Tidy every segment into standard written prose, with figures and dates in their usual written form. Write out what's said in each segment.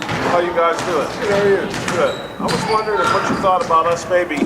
How you guys doing? Good, how are you? Good. I was wondering what you thought about us maybe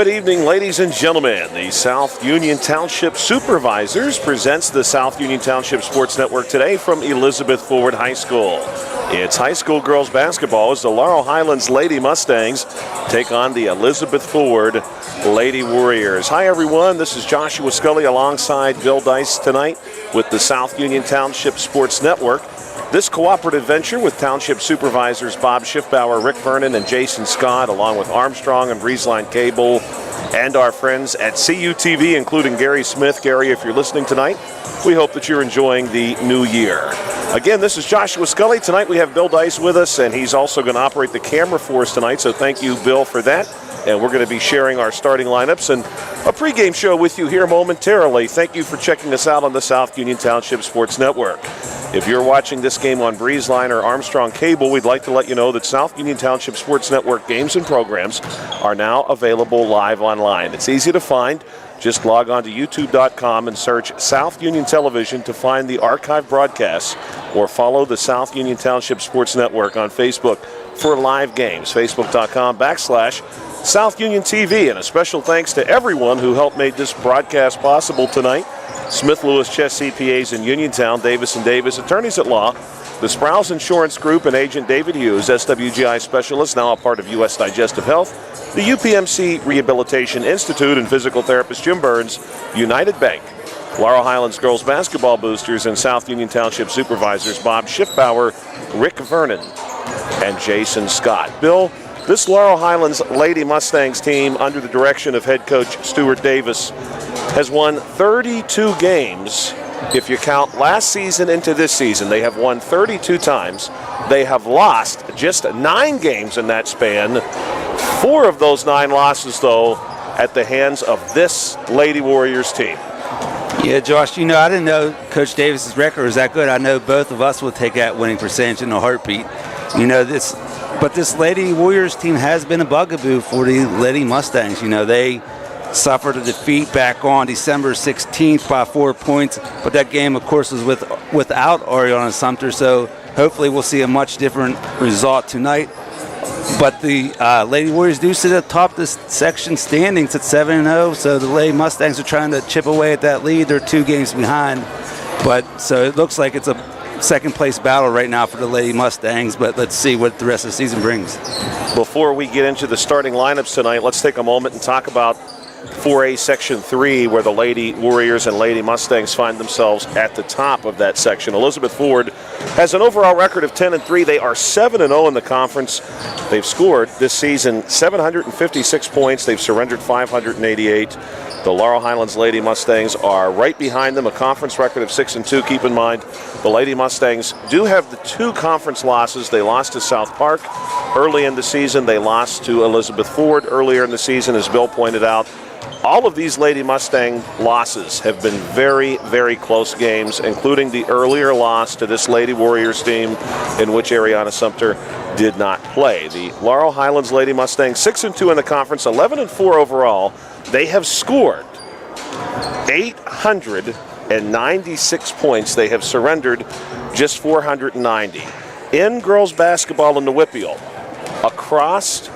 Good evening, ladies and gentlemen. The South Union Township Supervisors presents the South Union Township Sports Network today from Elizabeth Forward High School. It's high school girls basketball as the Laurel Highlands Lady Mustangs take on the Elizabeth Forward Lady Warriors. Hi, everyone. This is Joshua Scully alongside Bill Dice tonight with the South Union Township Sports Network. This cooperative venture with Township Supervisors Bob Schiffbauer, Rick Vernon, and Jason Scott, along with Armstrong and Breezeline Cable, and our friends at CUTV, including Gary Smith. Gary, if you're listening tonight, we hope that you're enjoying the new year. Again, this is Joshua Scully. Tonight we have Bill Dice with us, and he's also going to operate the camera for us tonight, so thank you, Bill, for that. And we're going to be sharing our starting lineups and a pregame show with you here momentarily. Thank you for checking us out on the South Union Township Sports Network. If you're watching this game on Breezeline or Armstrong Cable, we'd like to let you know that South Union Township Sports Network games and programs are now available live online. It's easy to find. Just log on to youtube.com and search South Union Television to find the archived broadcasts, or follow the South Union Township Sports Network on Facebook for live games, facebook.com/South Union TV. And a special thanks to everyone who helped make this broadcast possible tonight. Smith Lewis Chess CPAs in Uniontown, Davis & Davis Attorneys at Law, the Sprouse Insurance Group and Agent David Hughes, SWGI Specialist, now a part of U.S. Digestive Health, the UPMC Rehabilitation Institute, and physical therapist Jim Burns, United Bank, Laurel Highlands Girls Basketball Boosters, and South Union Township Supervisors Bob Schiffbauer, Rick Vernon, and Jason Scott. Bill, this Laurel Highlands Lady Mustangs team, under the direction of head coach Stuart Davis, has won 32 games. If you count last season into this season, they have won 32 times. They have lost just 9 games in that span. 4 of those 9 losses, though, at the hands of this Lady Warriors team. Yeah, Josh, I didn't know Coach Davis's record was that good. I know both of us will take that winning percentage in a heartbeat. But this Lady Warriors team has been a bugaboo for the Lady Mustangs. They suffered a defeat back on December 16th by 4 points, but that game, of course, was without Ariana Sumter, so hopefully we'll see a much different result tonight. But the Lady Warriors do sit atop this section standings at 7-0, so the Lady Mustangs are trying to chip away at that lead. They're 2 games behind, so it looks like it's a second-place battle right now for the Lady Mustangs, but let's see what the rest of the season brings. Before we get into the starting lineups tonight, let's take a moment and talk about 4A Section 3, where the Lady Warriors and Lady Mustangs find themselves at the top of that section. Elizabeth Forward has an overall record of 10-3. They are 7-0 in the conference. They've scored this season 756 points. They've surrendered 588. The Laurel Highlands Lady Mustangs are right behind them, a conference record of 6-2. Keep in mind, the Lady Mustangs do have the 2 conference losses. They lost to South Park early in the season. They lost to Elizabeth Forward earlier in the season, as Bill pointed out. All of these Lady Mustang losses have been very, very close games, including the earlier loss to this Lady Warriors team, in which Ariana Sumter did not play. The Laurel Highlands Lady Mustangs, 6-2 in the conference, 11-4 overall. They have scored 896 points. They have surrendered just 490. In girls basketball in the WPIAL, across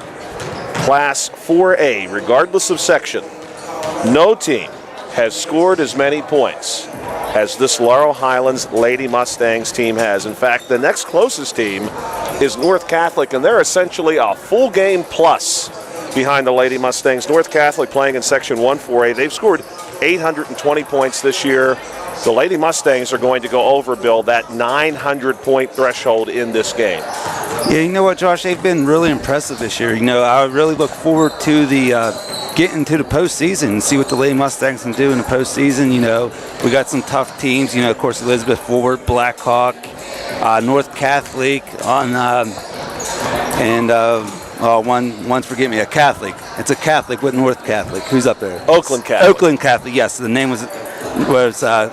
Class 4A, regardless of section, no team has scored as many points as this Laurel Highlands Lady Mustangs team has. In fact, the next closest team is North Catholic, and they're essentially a full game plus behind the Lady Mustangs. North Catholic playing in Section 1 4A. They've scored 820 points this year. The Lady Mustangs are going to go over, Bill, that 900-point threshold in this game. Yeah, you know what, Josh? They've been really impressive this year. I really look forward to the getting to the postseason and see what the Lady Mustangs can do in the postseason. We got some tough teams. Of course, Elizabeth Forward, Blackhawk, North Catholic, one's forget me, a Catholic. It's a Catholic with North Catholic. Who's up there? Oakland Catholic. Oakland Catholic. Yes, the name was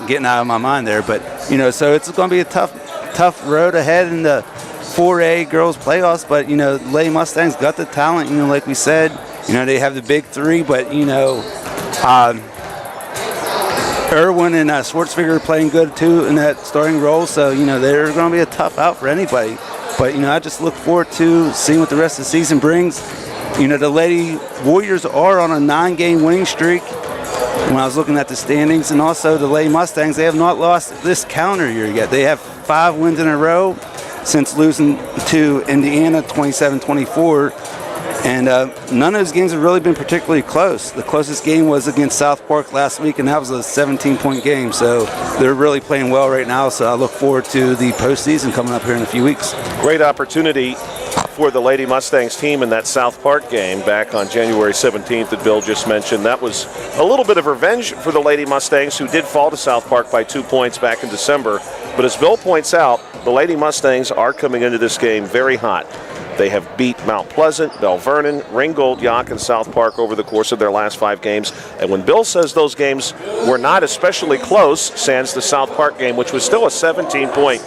getting out of my mind there, but so it's going to be a tough road ahead in the 4A girls playoffs. But Lady Mustangs got the talent. Like we said, they have the big 3, but Irwin and Schwartzfigger are playing good too in that starting role. So they're going to be a tough out for anybody. But I just look forward to seeing what the rest of the season brings. You know, the Lady Warriors are on a 9-game winning streak when I was looking at the standings. And also the Lady Mustangs, they have not lost this calendar year yet. They have 5 wins in a row since losing to Indiana 27-24. And none of those games have really been particularly close. The closest game was against South Park last week, and that was a 17-point game. So they're really playing well right now. So I look forward to the postseason coming up here in a few weeks. Great opportunity for the Lady Mustangs team in that South Park game back on January 17th that Bill just mentioned. That was a little bit of revenge for the Lady Mustangs, who did fall to South Park by 2 points back in December. But as Bill points out, the Lady Mustangs are coming into this game very hot. They have beat Mount Pleasant, Bell Vernon, Ringgold, Yock, and South Park over the course of their last 5 games. And when Bill says those games were not especially close, sans the South Park game, which was still a 17-point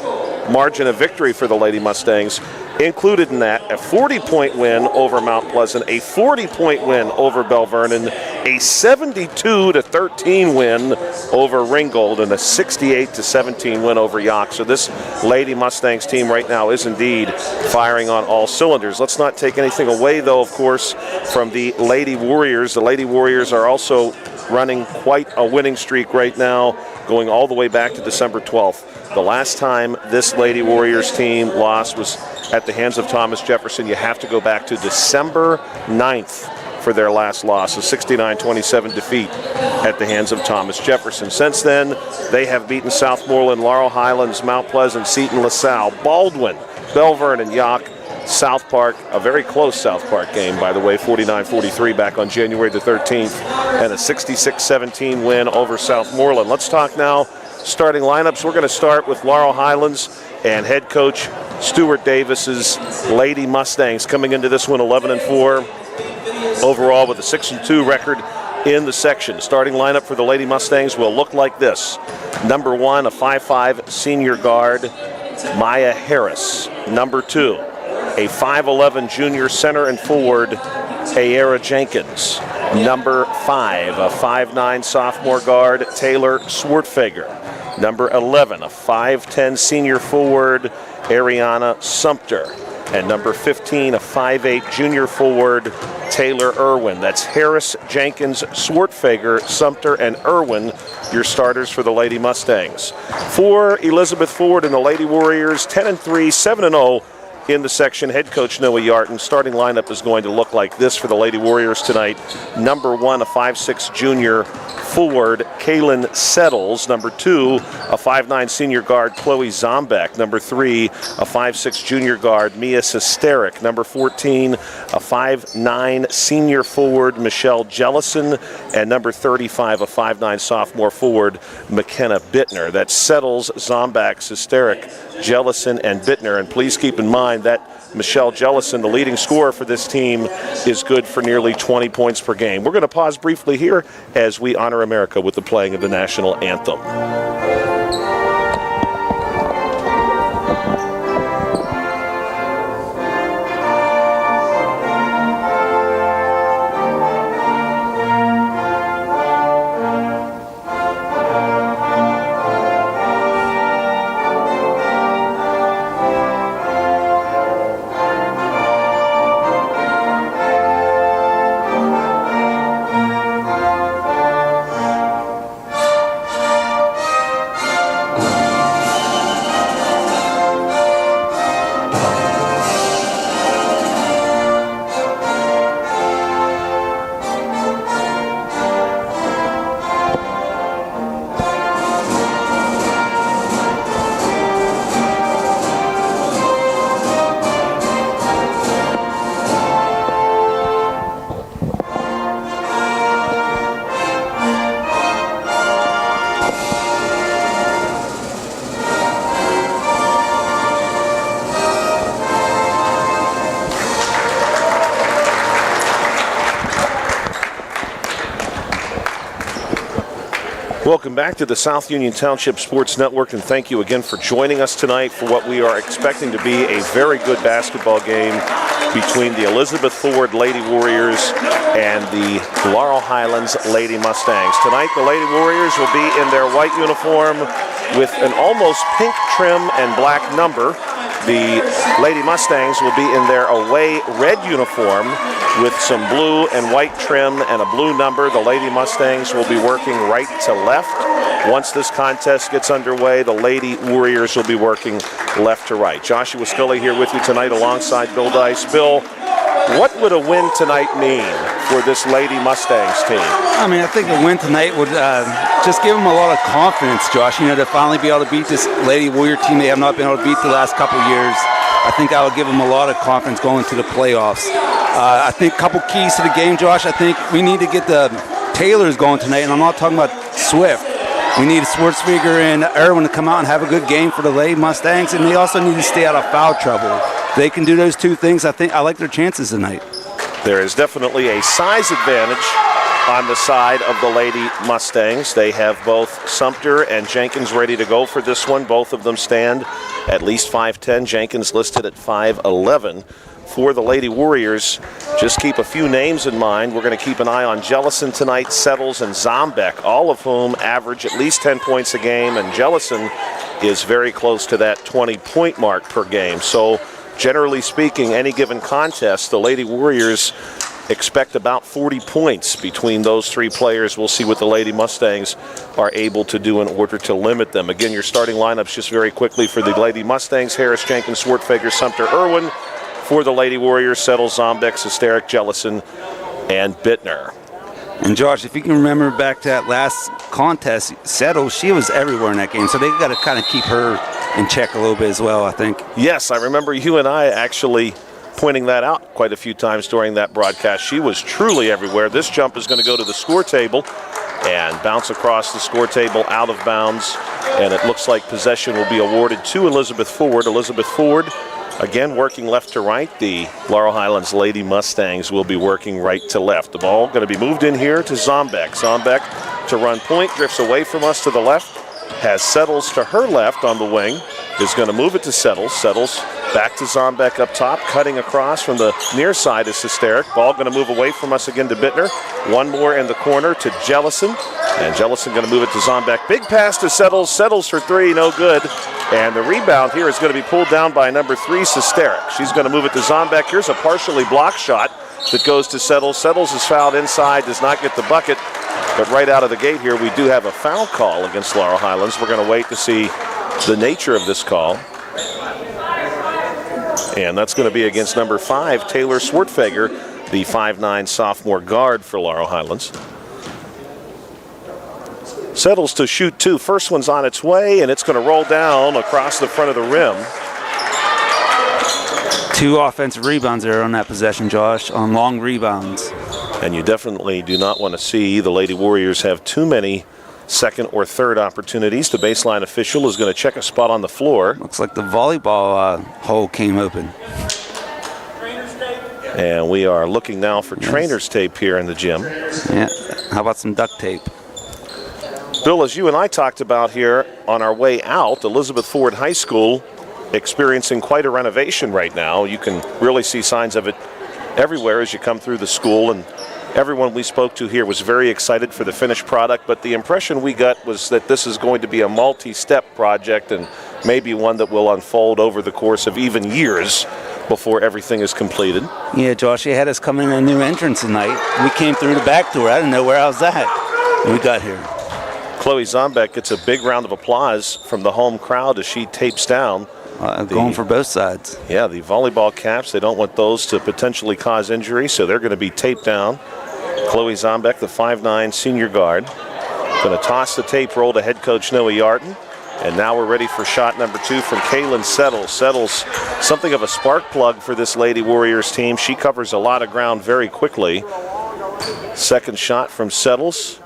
margin of victory for the Lady Mustangs, included in that a 40-point win over Mount Pleasant, a 40-point win over Bell Vernon, a 72-13 win over Ringgold, and a 68-17 win over Yock. So this Lady Mustangs team right now is indeed firing on all cylinders. Let's not take anything away, though, of course, from the Lady Warriors. The Lady Warriors are also running quite a winning streak right now, going all the way back to December 12th. The last time this Lady Warriors team lost was at the hands of Thomas Jefferson. You have to go back to December 9th for their last loss, a 69-27 defeat at the hands of Thomas Jefferson. Since then, they have beaten Southmoreland, Laurel Highlands, Mount Pleasant, Seton, LaSalle, Baldwin, Bell Vernon, Yock, South Park, a very close South Park game, by the way, 49-43 back on January the 13th, and a 66-17 win over Southmoreland. Let's talk now starting lineups. We're going to start with Laurel Highlands and head coach Stuart Davis's Lady Mustangs coming into this one 11-4 overall with a 6-2 record in the section. Starting lineup for the Lady Mustangs will look like this. Number 1, a 5'5" senior guard, Maya Harris. Number 2, a 5'11" junior center and forward, Ayera Jenkins. Number 5, a 5'9" sophomore guard, Taylor Swartfager. Number 11, a 5'10" senior forward, Ariana Sumter. And number 15, a 5'8" junior forward, Taylor Irwin. That's Harris, Jenkins, Swartfager, Sumter, and Irwin, your starters for the Lady Mustangs. For Elizabeth Ford and the Lady Warriors, 10-3, 7-0 in the section. Head coach Noah Yarton. Starting lineup is going to look like this for the Lady Warriors tonight. Number 1, a 5'6" junior forward, Kaylin Settles. Number 2, a 5'9" senior guard, Chloe Zombek. Number 3, a 5'6" junior guard, Mia Sesterik. Number 14, a 5'9" senior forward, Michelle Jellison. And number 35, a 5'9" sophomore forward, McKenna Bittner. That's Settles, Zombek, Sesterik, Jellison, and Bittner. And please keep in mind that Michelle Jellison, the leading scorer for this team, is good for nearly 20 points per game. We're going to pause briefly here as we honor America with the playing of the national anthem. Welcome back to the South Union Township Sports Network, and thank you again for joining us tonight for what we are expecting to be a very good basketball game between the Elizabeth Ford Lady Warriors and the Laurel Highlands Lady Mustangs. Tonight, the Lady Warriors will be in their white uniform with an almost pink trim and black number. The Lady Mustangs will be in their away red uniform with some blue and white trim and a blue number. The Lady Mustangs will be working right to left. Once this contest gets underway, the Lady Warriors will be working left to right. Joshua Scully here with you tonight alongside Bill Dice. Bill, what would a win tonight mean for this Lady Mustangs team? I mean, I think a win tonight would just give them a lot of confidence, Josh. You know, to finally be able to beat this Lady Warrior team they have not been able to beat the last couple years. I think I would give them a lot of confidence going to the playoffs. I think a couple keys to the game, Josh. I think we need to get the Taylors going tonight, and I'm not talking about Swift. We need Schwartzfeger and Irwin to come out and have a good game for the Lady Mustangs, and they also need to stay out of foul trouble. If they can do those two things, I think I like their chances tonight. There is definitely a size advantage on the side of the Lady Mustangs. They have both Sumter and Jenkins ready to go for this one. Both of them stand at least 5'10". Jenkins listed at 5'11". For the Lady Warriors, just keep a few names in mind. We're going to keep an eye on Jellison tonight, Settles, and Zombeck, all of whom average at least 10 points a game, and Jellison is very close to that 20-point mark per game. So generally speaking, any given contest, the Lady Warriors expect about 40 points between those three players. We'll see what the Lady Mustangs are able to do in order to limit them. Again, your starting lineups just very quickly for the Lady Mustangs: Harris, Jenkins, Swartfeger, Sumter, Irwin. For the Lady Warriors, Settles, Zombeck, Sesteric, Jellison, and Bittner. And Josh, if you can remember back to that last contest, Settles, she was everywhere in that game, so they got to kind of keep her in check a little bit as well, I think. Yes, I remember you and I actually pointing that out quite a few times during that broadcast. She was truly everywhere. This jump is going to go to the score table and bounce across the score table out of bounds, and it looks like possession will be awarded to Elizabeth Ford. Elizabeth Ford, again, working left to right. The Laurel Highlands Lady Mustangs will be working right to left. The ball going to be moved in here to Zombeck. Zombeck to run point, drifts away from us to the left, has Settles to her left on the wing, is going to move it to Settles. Settles back to Zombeck up top, cutting across from the near side is Sesteric. Ball going to move away from us again to Bittner. One more in the corner to Jellison, and Jellison going to move it to Zombeck. Big pass to Settles. Settles for three, no good. And the rebound here is going to be pulled down by number 3, Sesteric. She's going to move it to Zombeck. Here's a partially blocked shot that goes to Settles. Settles is fouled inside, does not get the bucket. But right out of the gate here, we do have a foul call against Laurel Highlands. We're going to wait to see the nature of this call. And that's going to be against number 5, Taylor Swartfeger, the 5'9" sophomore guard for Laurel Highlands. Settles to shoot two. First one's on its way, and it's going to roll down across the front of the rim. 2 offensive rebounds there on that possession, Josh, on long rebounds. And you definitely do not want to see the Lady Warriors have too many second or third opportunities. The baseline official is going to check a spot on the floor. Looks like the volleyball hole came open. And we are looking now for trainer's tape here in the gym. Yeah, how about some duct tape? Bill, as you and I talked about here on our way out, Elizabeth Ford High School experiencing quite a renovation right now. You can really see signs of it everywhere as you come through the school, and everyone we spoke to here was very excited for the finished product, but the impression we got was that this is going to be a multi-step project and maybe one that will unfold over the course of even years before everything is completed. Yeah, Josh, they had us come in a new entrance tonight. We came through the back door. I didn't know where I was at when we got here. Chloe Zombeck gets a big round of applause from the home crowd as she tapes down. Going for both sides. Yeah, the volleyball caps, they don't want those to potentially cause injury, so they're going to be taped down. Chloe Zombeck, the 5'9" senior guard, going to toss the tape roll to head coach Noah Yarden. And now we're ready for shot number 2 from Kaylin Settles. Settles, something of a spark plug for this Lady Warriors team. She covers a lot of ground very quickly. Second shot from Settles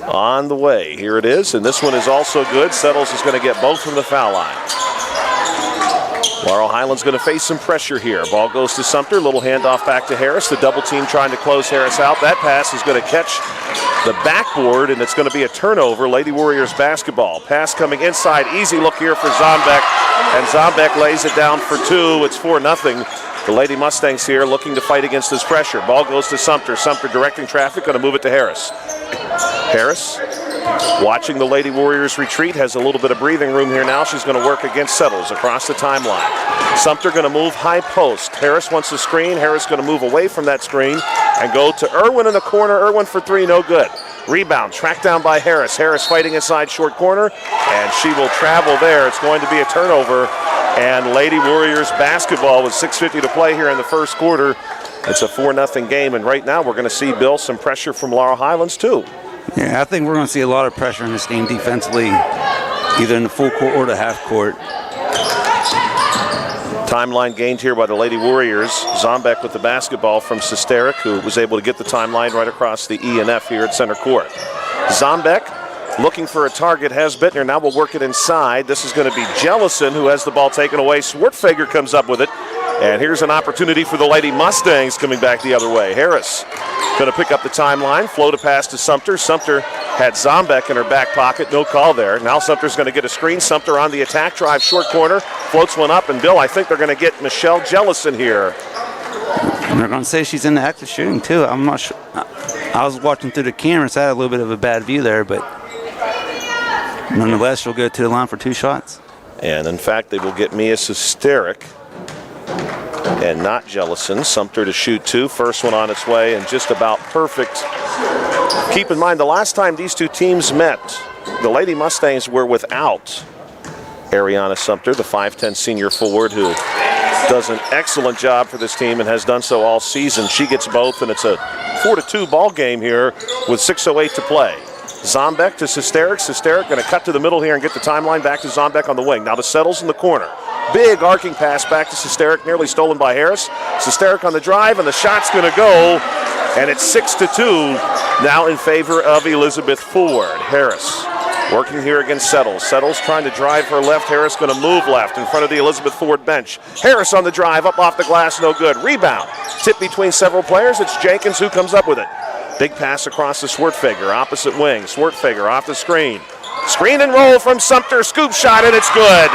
on the way. Here it is, and this one is also good. Settles is going to get both from the foul line. Laurel Highlands going to face some pressure here. Ball goes to Sumter. Little handoff back to Harris. The double team trying to close Harris out. That pass is going to catch the backboard, and it's going to be a turnover. Lady Warriors basketball. Pass coming inside. Easy look here for Zombeck, and Zombeck lays it down for 2. It's 4-0. The Lady Mustangs here looking to fight against this pressure. Ball goes to Sumter. Sumter directing traffic. Going to move it to Harris. Harris Watching the Lady Warriors retreat, has a little bit of breathing room here now. She's going to work against Settles across the timeline. Sumter going to move high post. Harris wants the screen. Harris going to move away from that screen and go to Irwin in the corner. Irwin for three, no good. Rebound, tracked down by Harris. Harris fighting inside short corner, and she will travel there. It's going to be a turnover, and Lady Warriors basketball with 6:50 to play here in the first quarter. It's a 4-0 game, and right now we're going to see, Bill, some pressure from Laurel Highlands too. Yeah, I think we're going to see a lot of pressure in this game defensively, either in the full court or the half court. Timeline gained here by the Lady Warriors. Zombeck with the basketball from Sesteric, who was able to get the timeline right across the E and F here at center court. Zombeck looking for a target, has Bittner. Now we'll work it inside. This is going to be Jellison who has the ball taken away. Swartfager comes up with it. And here's an opportunity for the Lady Mustangs coming back the other way. Harris going to pick up the timeline, float a pass to Sumter. Sumter had Zombeck in her back pocket, no call there. Now Sumter's going to get a screen. Sumter on the attack, drive short corner, floats one up, and Bill, I think they're going to get Michelle Jellison here. And they're going to say she's in the act of shooting too. I'm not sure. I was watching through the camera, so I had a little bit of a bad view there, but nonetheless, she'll go to the line for 2 shots. And in fact, they will get Mia Sesteric and not Jellison. Sumter to shoot 2. First one on its way and just about perfect. Keep in mind, the last time these two teams met, the Lady Mustangs were without Ariana Sumter, the 5'10 senior forward who does an excellent job for this team and has done so all season. She gets both, and it's a 4-2 ball game here with 6:08 to play. Zombeck to Sesteric. Sesteric going to cut to the middle here and get the timeline back to Zombeck on the wing. Now to Settles in the corner. Big arcing pass back to Sesteric, nearly stolen by Harris. Sesteric on the drive, and the shot's going to go, and it's 6-2 now in favor of Elizabeth Ford. Harris working here against Settles. Settles trying to drive her left. Harris going to move left in front of the Elizabeth Ford bench. Harris on the drive, up off the glass, no good. Rebound, tip between several players. It's Jenkins who comes up with it. Big pass across the Swartfager, opposite wing. Swartfager off the screen. Screen and roll from Sumter, scoop shot, and it's good.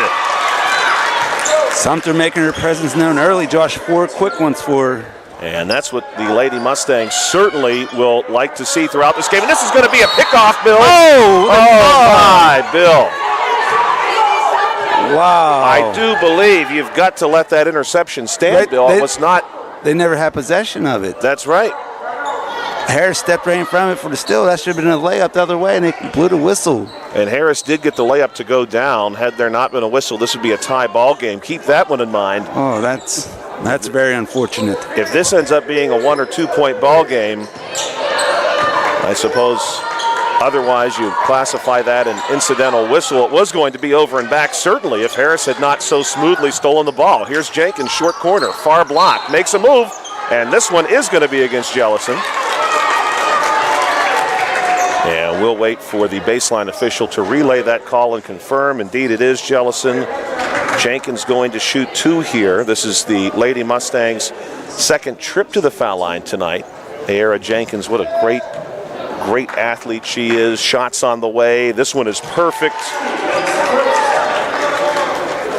Sumter making her presence known early. Josh, 4 quick ones for her. And that's what the Lady Mustangs certainly will like to see throughout this game. And this is going to be a pickoff, Bill. Oh my, Bill. Wow. I do believe you've got to let that interception stand, Bill. It was not. They never had possession of it. That's right. Harris stepped right in front of it for the steal. That should have been a layup the other way, and they blew the whistle. And Harris did get the layup to go down. Had there not been a whistle, this would be a tie ball game. Keep that one in mind. Oh, that's very unfortunate. If this ends up being a 1 or 2 point ball game, I suppose otherwise you classify that an incidental whistle. It was going to be over and back, certainly, if Harris had not so smoothly stolen the ball. Here's Jenkins, short corner, far block, makes a move, and this one is going to be against Jellison. And we'll wait for the baseline official to relay that call and confirm. Indeed, it is Jellison. Jenkins going to shoot 2 here. This is the Lady Mustangs' second trip to the foul line tonight. Ayera Jenkins, what a great athlete she is. Shots on the way. This one is perfect.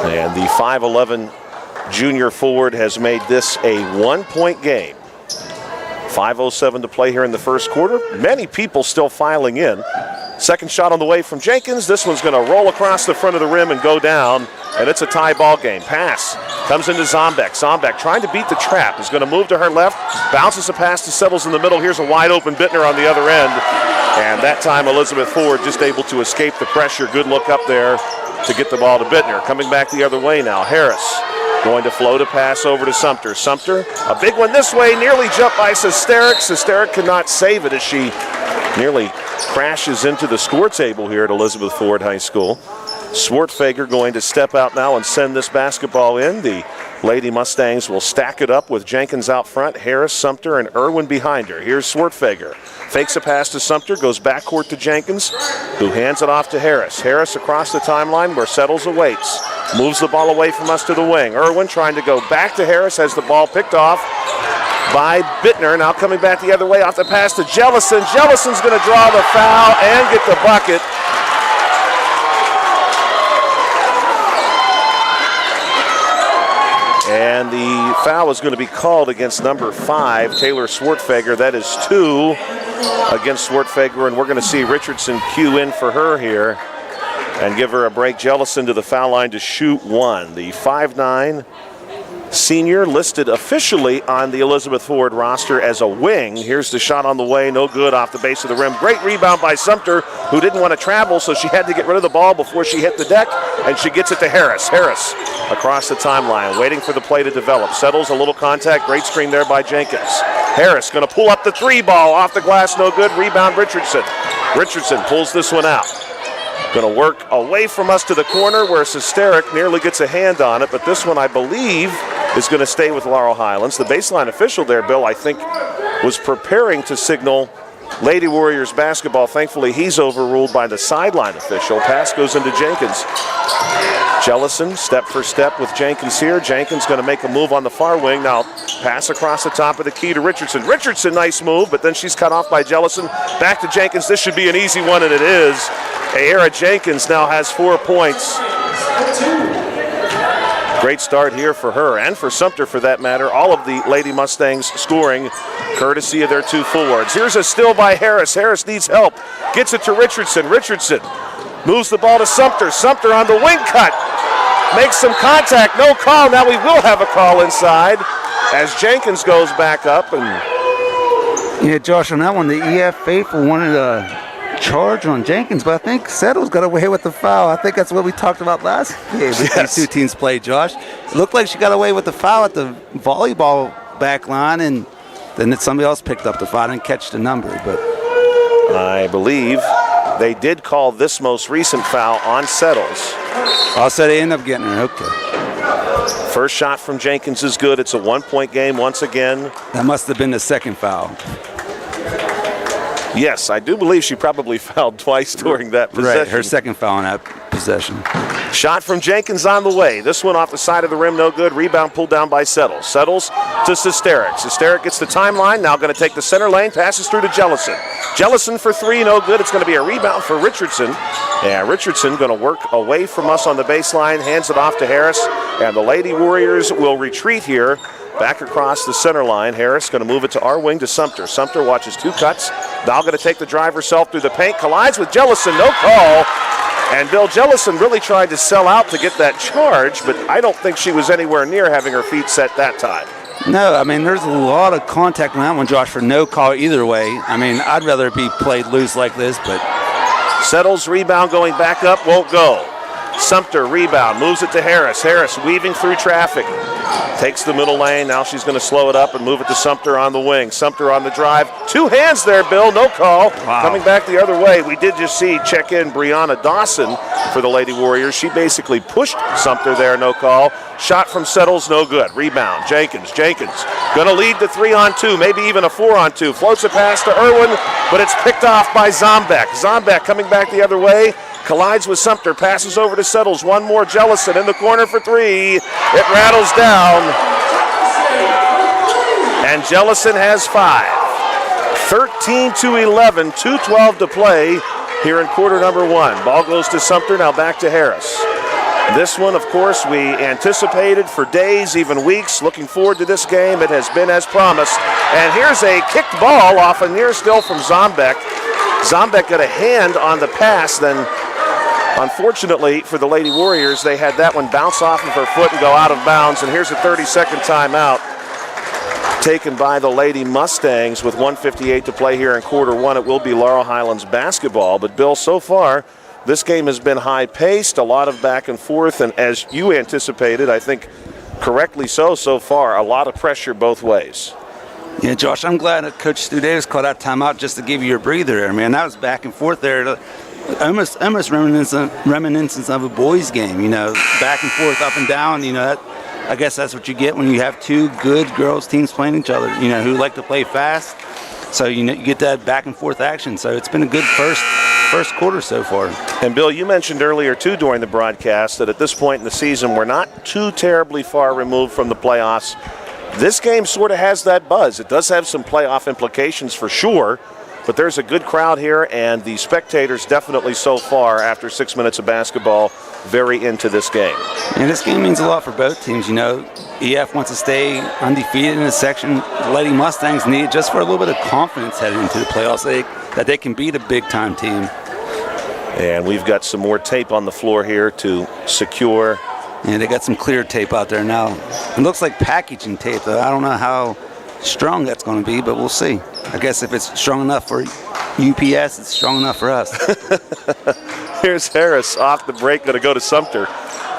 And the 5'11 junior forward has made this a 1-point game. 5:07 to play here in the first quarter. Many people still filing in. Second shot on the way from Jenkins. This one's going to roll across the front of the rim and go down, and it's a tie ball game. Pass comes into Zombeck. Zombeck trying to beat the trap. Is going to move to her left. Bounces a pass to Settles in the middle. Here's a wide open Bittner on the other end. And that time Elizabeth Ford just able to escape the pressure. Good look up there to get the ball to Bittner. Coming back the other way now. Harris going to float a pass over to Sumter. Sumter, a big one this way, nearly jumped by Sesteric. Sesteric cannot save it as she nearly crashes into the score table here at Elizabeth Ford High School. Swartfager going to step out now and send this basketball in. The Lady Mustangs will stack it up with Jenkins out front, Harris, Sumter, and Irwin behind her. Here's Swartfager. Fakes a pass to Sumter, goes backcourt to Jenkins, who hands it off to Harris. Harris across the timeline where Settles awaits. Moves the ball away from us to the wing. Irwin trying to go back to Harris, has the ball picked off by Bittner. Now coming back the other way off the pass to Jellison. Jellison's going to draw the foul and get the bucket. And the foul is going to be called against number 5, Taylor Swartfeger. That is 2 against Swartfeger, and we're going to see Richardson cue in for her here and give her a break. Jellison to the foul line to shoot 1. The 5'9" senior listed officially on the Elizabeth Ford roster as a wing. Here's the shot on the way, no good, off the base of the rim. Great rebound by Sumter, who didn't want to travel, so she had to get rid of the ball before she hit the deck, and she gets it to Harris. Harris across the timeline, waiting for the play to develop. Settles a little contact, great screen there by Jenkins. Harris going to pull up the 3 ball, off the glass, no good. Rebound Richardson. Richardson pulls this one out. Going to work away from us to the corner where Sesteric nearly gets a hand on it, but this one, I believe, is going to stay with Laurel Highlands. The baseline official there, Bill, I think, was preparing to signal Lady Warriors basketball. Thankfully, he's overruled by the sideline official. Pass goes into Jenkins. Jellison, step for step with Jenkins here. Jenkins going to make a move on the far wing. Now, pass across the top of the key to Richardson. Richardson, nice move, but then she's cut off by Jellison. Back to Jenkins. This should be an easy one, and it is. Ayera Jenkins now has 4 points. Great start here for her, and for Sumter for that matter. All of the Lady Mustangs scoring courtesy of their 2 forwards. Here's a steal by Harris. Harris needs help. Gets it to Richardson. Richardson moves the ball to Sumter. Sumter on the wing cut. Makes some contact. No call. Now we will have a call inside as Jenkins goes back up. And yeah, Josh, on that one, the EF faithful wanted a charge on Jenkins, but I think Settles got away with the foul. I think that's what we talked about last game. Yes. These 2 teams played, Josh. It looked like she got away with the foul at the volleyball back line, and then somebody else picked up the foul and catch the number. But I believe they did call this most recent foul on Settles. Also, they end up getting her. Okay. First shot from Jenkins is good. It's a 1-point game once again. That must have been the second foul. Yes, I do believe she probably fouled twice during that possession. Right, her second foul in that possession. Shot from Jenkins on the way. This one off the side of the rim, no good. Rebound pulled down by Settles. Settles to Sesteric. Sesteric gets the timeline, now going to take the center lane, passes through to Jellison. Jellison for 3, no good. It's going to be a rebound for Richardson. Yeah, Richardson going to work away from us on the baseline, hands it off to Harris, and the Lady Warriors will retreat here. Back across the center line. Harris going to move it to our wing to Sumter. Sumter watches 2 cuts. Now going to take the drive herself through the paint. Collides with Jellison. No call. And Bill Jellison really tried to sell out to get that charge, but I don't think she was anywhere near having her feet set that time. No, I mean, there's a lot of contact on that one, Josh, for no call either way. I mean, I'd rather be played loose like this, but... Settles, rebound going back up, won't go. Sumter, rebound, moves it to Harris. Harris weaving through traffic. Takes the middle lane. Now she's going to slow it up and move it to Sumter on the wing. Sumter on the drive. 2 hands there, Bill. No call. Wow. Coming back the other way. We did just see check in Brianna Dawson for the Lady Warriors. She basically pushed Sumter there. No call. Shot from Settles. No good. Rebound. Jenkins. Jenkins going to lead to 3-on-2. Maybe even a 4-on-2. Floats a pass to Irwin, but it's picked off by Zombek. Zombek coming back the other way. Collides with Sumter, passes over to Settles. One more, Jellison in the corner for 3. It rattles down. And Jellison has 5. 13-11, 2:12 to play here in quarter number 1. Ball goes to Sumter, now back to Harris. This one, of course, we anticipated for days, even weeks. Looking forward to this game. It has been as promised. And here's a kicked ball off a near still from Zombek. Zombek got a hand on the pass, then unfortunately for the Lady Warriors, they had that one bounce off of her foot and go out of bounds. And here's a 30-second timeout taken by the Lady Mustangs with 1:58 to play here in quarter 1. It will be Laurel Highlands basketball. But, Bill, so far, this game has been high-paced, a lot of back and forth, and as you anticipated, I think correctly so far, a lot of pressure both ways. Yeah, Josh, I'm glad that Coach Stu Davis called that timeout just to give you a breather there, man. That was back and forth there. Almost reminiscence of a boys' game, you know, back and forth, up and down. You know, I guess that's what you get when you have 2 good girls teams playing each other, you know, who like to play fast. So, you know, you get that back and forth action. So it's been a good first quarter so far. And, Bill, you mentioned earlier, too, during the broadcast that at this point in the season, we're not too terribly far removed from the playoffs. This game sort of has that buzz. It does have some playoff implications for sure, but there's a good crowd here, and the spectators definitely so far, after 6 minutes of basketball, very into this game. And this game means a lot for both teams. You know, EF wants to stay undefeated in the section. The Lady Mustangs need it just for a little bit of confidence heading into the playoffs, that they can beat a big-time team. And we've got some more tape on the floor here to secure. And they got some clear tape out there now. It looks like packaging tape, though. I don't know how strong that's going to be, but we'll see. I guess if it's strong enough for UPS, it's strong enough for us. Here's Harris off the break, going to go to Sumter.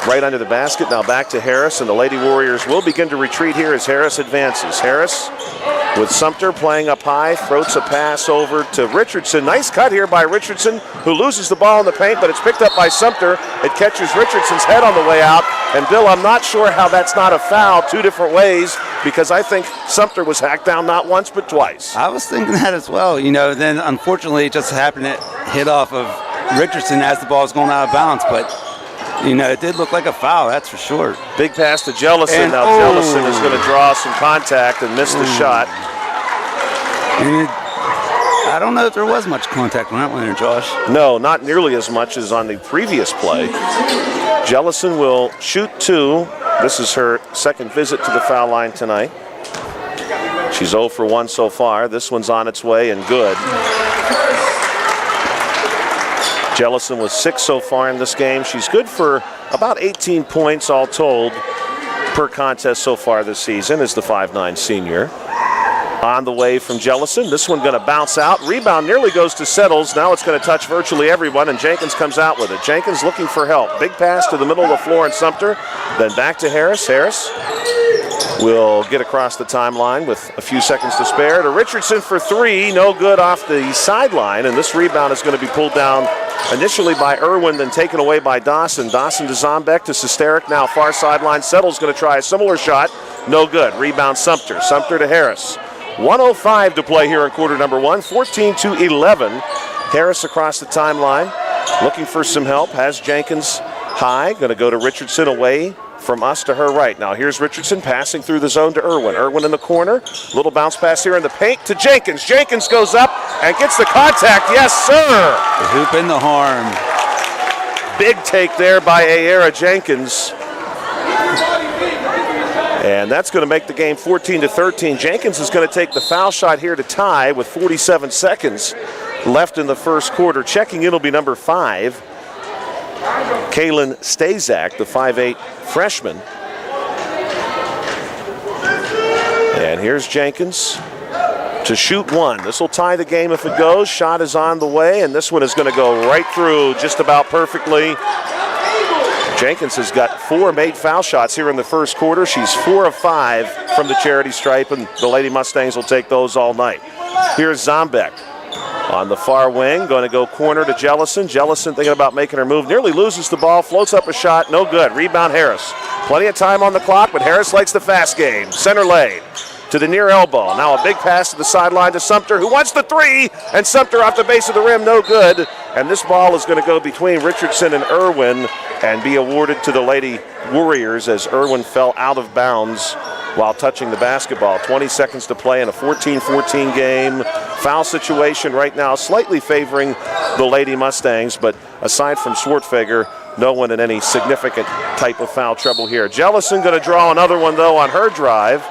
Right under the basket, now back to Harris, and the Lady Warriors will begin to retreat here as Harris advances. Harris with Sumter playing up high, throws a pass over to Richardson. Nice cut here by Richardson, who loses the ball in the paint, but it's picked up by Sumter. It catches Richardson's head on the way out. And Bill, I'm not sure how that's not a foul 2 different ways, because I think Sumter was hacked down not once but twice. I was thinking that as well. You know, then unfortunately it just happened to hit off of Richardson as the ball was going out of bounds, but you know, it did look like a foul, that's for sure. Big pass to Jellison. Now Jellison is going to draw some contact and miss the shot. And I don't know if there was much contact on that one there, Josh. No, not nearly as much as on the previous play. Jellison will shoot 2. This is her second visit to the foul line tonight. She's 0 for 1 so far. This one's on its way and good. Jellison was 6 so far in this game. She's good for about 18 points all told per contest so far this season as the 5'9 senior. On the way from Jellison. This one going to bounce out. Rebound nearly goes to Settles. Now it's going to touch virtually everyone, and Jenkins comes out with it. Jenkins looking for help. Big pass to the middle of the floor and Sumter. Then back to Harris. Harris will get across the timeline with a few seconds to spare to Richardson for 3. No good off the sideline, and this rebound is going to be pulled down initially by Irwin, then taken away by Dawson. Dawson to Zombeck to Sesteric, now far sideline. Settles going to try a similar shot. No good. Rebound Sumter. Sumter to Harris. 1:05 to play here in quarter number 1. 14-11. Harris across the timeline. Looking for some help. Has Jenkins high. Going to go to Richardson away from us to her right. Now here's Richardson passing through the zone to Irwin. Irwin in the corner. Little bounce pass here in the paint to Jenkins. Jenkins goes up and gets the contact. Yes, sir. The hoop in the harm. Big take there by Ayera Jenkins. And that's going to make the game 14-13. Jenkins is going to take the foul shot here to tie with 47 seconds left in the first quarter. Checking in will be number 5, Kaylin Stazak, the 5'8 freshman. And here's Jenkins to shoot 1. This will tie the game if it goes. Shot is on the way, and this one is going to go right through just about perfectly. Jenkins has got 4 made foul shots here in the first quarter. She's 4 of 5 from the charity stripe, and the Lady Mustangs will take those all night. Here's Zombeck on the far wing, going to go corner to Jellison. Jellison thinking about making her move, nearly loses the ball, floats up a shot, no good. Rebound Harris. Plenty of time on the clock, but Harris likes the fast game. Center lane to the near elbow. Now a big pass to the sideline to Sumter, who wants the 3, and Sumter off the base of the rim, no good. And this ball is going to go between Richardson and Irwin and be awarded to the Lady Warriors as Irwin fell out of bounds while touching the basketball. 20 seconds to play in a 14-14 game. Foul situation right now slightly favoring the Lady Mustangs, but aside from Swartfeger, no one in any significant type of foul trouble here. Jellison going to draw another one, though, on her drive,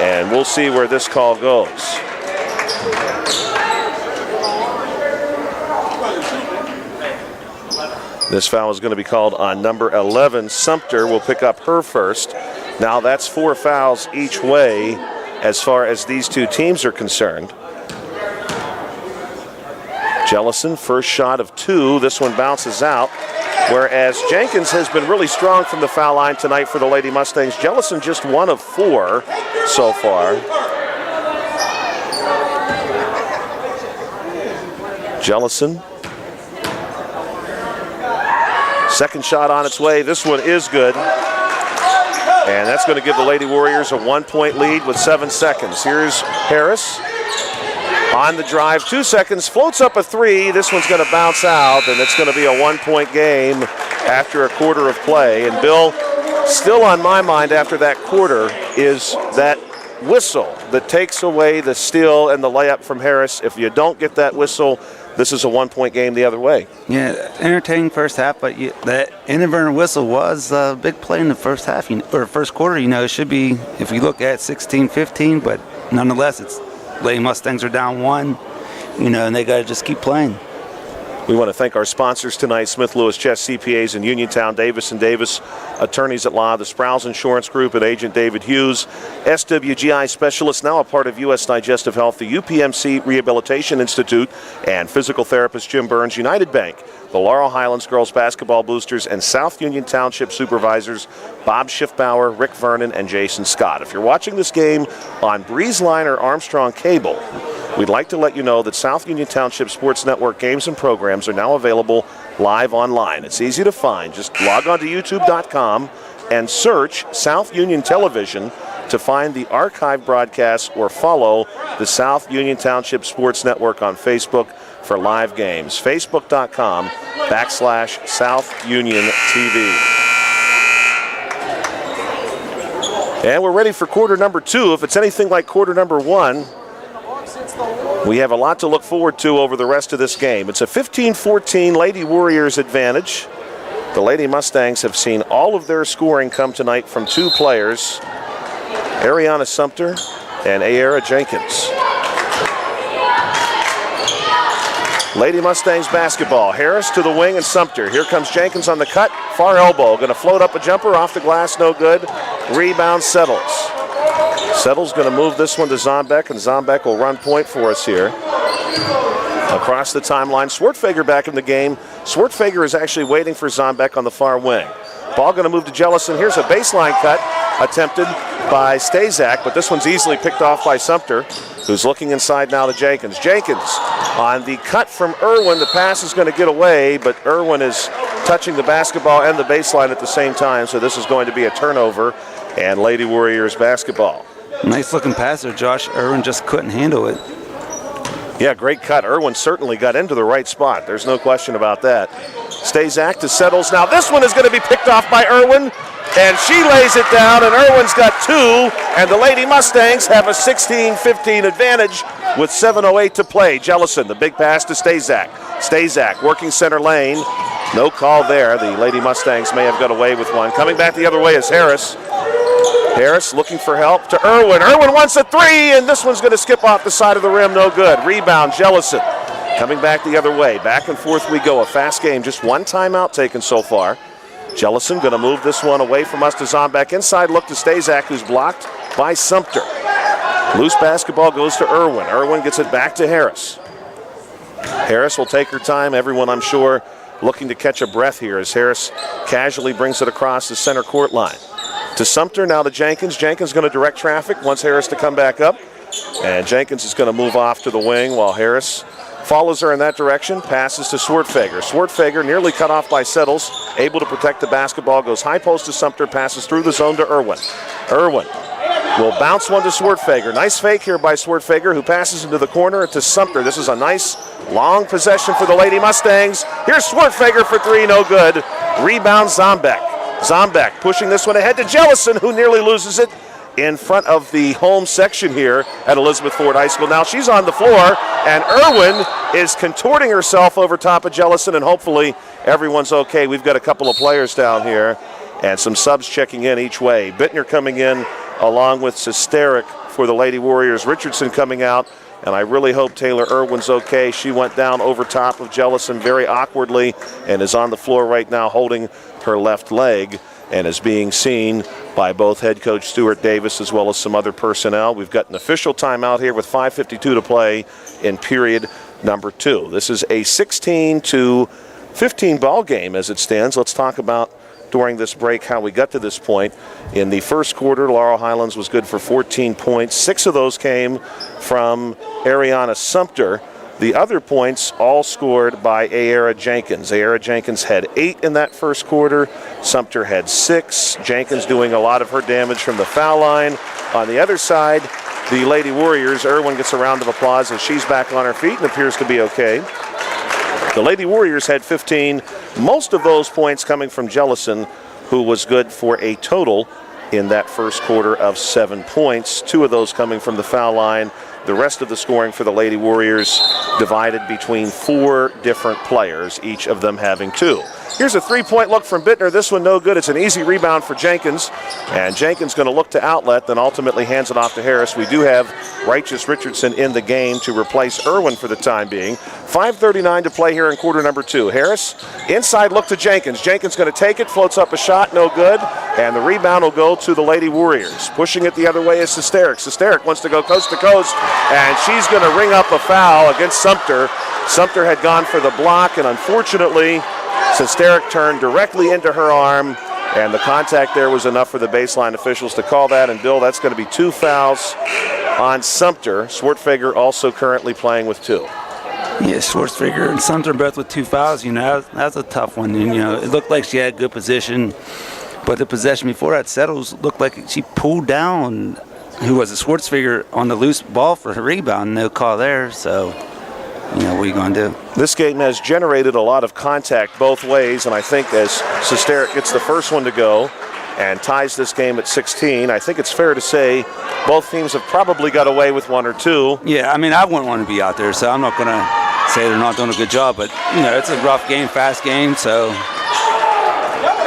and we'll see where this call goes. This foul is going to be called on number 11. Sumter will pick up her first. Now that's 4 fouls each way as far as these two teams are concerned. Jellison, first shot of 2. This one bounces out. Whereas Jenkins has been really strong from the foul line tonight for the Lady Mustangs. Jellison just 1 of 4 so far. Jellison. Second shot on its way. This one is good. And that's going to give the Lady Warriors a 1-point lead with 7 seconds. Here's Harris on the drive. 2 seconds, floats up a 3. This one's going to bounce out, and it's going to be a 1-point game after a quarter of play. And Bill, still on my mind after that quarter is that whistle that takes away the steal and the layup from Harris. If you don't get that whistle, this is a 1-point game the other way. Yeah, entertaining first half, but that inadvertent whistle was a big play in the first half, or first quarter. It should be, if you look at 16-15, but nonetheless, Lady Mustangs are down 1, and they got to just keep playing. We want to thank our sponsors tonight, Smith Lewis Chess CPAs in Uniontown, Davis & Davis, attorneys at law, the Sprouse Insurance Group, and Agent David Hughes, SWGI specialist, now a part of U.S. Digestive Health, the UPMC Rehabilitation Institute, and physical therapist Jim Burns, United Bank, the Laurel Highlands girls basketball boosters, and South Union Township supervisors Bob Schiffbauer, Rick Vernon, and Jason Scott. If you're watching this game on Breezeline or Armstrong Cable, we'd like to let you know that South Union Township Sports Network games and programs are now available live online. It's easy to find. Just log on to youtube.com and search South Union Television to find the archive broadcasts, or follow the South Union Township Sports Network on Facebook for live games. Facebook.com/South Union TV. And we're ready for quarter number 2. If it's anything like quarter number 1, we have a lot to look forward to over the rest of this game. It's a 15-14 Lady Warriors advantage. The Lady Mustangs have seen all of their scoring come tonight from 2 players, Ariana Sumter and Ayera Jenkins. Lady Mustangs basketball. Harris to the wing and Sumter. Here comes Jenkins on the cut. Far elbow. Going to float up a jumper off the glass. No good. Rebound Settles. Settles going to move this one to Zombeck, and Zombeck will run point for us here. Across the timeline. Swartfager back in the game. Swartfager is actually waiting for Zombeck on the far wing. Ball going to move to Jellison. Here's a baseline cut attempted by Stazak, but this one's easily picked off by Sumter, who's looking inside now to Jenkins. Jenkins on the cut from Irwin. The pass is going to get away, but Irwin is touching the basketball and the baseline at the same time, so this is going to be a turnover and Lady Warriors basketball. Nice looking passer, Josh. Irwin just couldn't handle it. Yeah, great cut. Irwin certainly got into the right spot. There's no question about that. Stazak to Settles. Now this one is going to be picked off by Irwin, and she lays it down, and Irwin's got 2, and the Lady Mustangs have a 16-15 advantage with 7:08 to play. Jellison, the big pass to Stazak. Stazak working center lane. No call there. The Lady Mustangs may have got away with one. Coming back the other way is Harris. Harris looking for help to Irwin. Irwin wants a 3, and this one's going to skip off the side of the rim. No good. Rebound, Jellison. Coming back the other way. Back and forth we go. A fast game. Just 1 timeout taken so far. Jellison going to move this one away from us to Zombeck. Inside look to Stazak, who's blocked by Sumter. Loose basketball goes to Irwin. Irwin gets it back to Harris. Harris will take her time. Everyone, I'm sure, looking to catch a breath here as Harris casually brings it across the center court line. To Sumter, now to Jenkins. Jenkins going to direct traffic, wants Harris to come back up. And Jenkins is going to move off to the wing while Harris follows her in that direction. Passes to Swartfager. Swartfager nearly cut off by Settles. Able to protect the basketball. Goes high post to Sumter. Passes through the zone to Irwin. Irwin will bounce one to Swartfager. Nice fake here by Swartfager, who passes into the corner to Sumter. This is a nice long possession for the Lady Mustangs. Here's Swartfager for 3. No good. Rebound Zombeck. Zombeck pushing this one ahead to Jellison, who nearly loses it in front of the home section here at Elizabeth Ford High School. Now she's on the floor, and Irwin is contorting herself over top of Jellison, and hopefully everyone's okay. We've got a couple of players down here and some subs checking in each way. Bittner coming in along with Sesteric for the Lady Warriors. Richardson coming out, and I really hope Taylor Irwin's okay. She went down over top of Jellison very awkwardly and is on the floor right now holding her left leg and is being seen by both head coach Stuart Davis as well as some other personnel. We've got an official timeout here with 5:52 to play in period number 2. This is a 16-15 ball game as it stands. Let's talk about during this break how we got to this point. In the first quarter, Laurel Highlands was good for 14 points. 6 of those came from Ariana Sumter. The other points all scored by Ayera Jenkins. Ayera Jenkins had 8 in that first quarter. Sumter had 6. Jenkins doing a lot of her damage from the foul line. On the other side, the Lady Warriors, Irwin gets a round of applause as she's back on her feet and appears to be okay. The Lady Warriors had 15, most of those points coming from Jellison, who was good for a total in that first quarter of 7 points, 2 of those coming from the foul line. The rest of the scoring for the Lady Warriors divided between 4 different players, each of them having 2. Here's a 3-point look from Bittner. This one no good. It's an easy rebound for Jenkins. And Jenkins going to look to outlet, then ultimately hands it off to Harris. We do have Righteous Richardson in the game to replace Irwin for the time being. 5:39 to play here in quarter number 2. Harris, inside look to Jenkins. Jenkins going to take it, floats up a shot, no good. And the rebound will go to the Lady Warriors. Pushing it the other way is Sesterik. Sesterik wants to go coast to coast, and she's going to ring up a foul against Sumter. Sumter had gone for the block, and unfortunately, Sesterik turned directly into her arm, and the contact there was enough for the baseline officials to call that. And Bill, that's going to be 2 fouls on Sumter. Swartfager also currently playing with 2. Yeah, Schwartzfeger and Sumter both with 2 fouls. That's a tough one. And, it looked like she had good position, but the possession before that, Settles looked like she pulled down, who was a Schwartzfeger on the loose ball for her rebound. No call there, so, what are you going to do? This game has generated a lot of contact both ways, and I think as Sesterik gets the first one to go and ties this game at 16, I think it's fair to say both teams have probably got away with 1 or 2. Yeah, I wouldn't want to be out there, so I'm not going to say they're not doing a good job, but, it's a rough game, fast game, so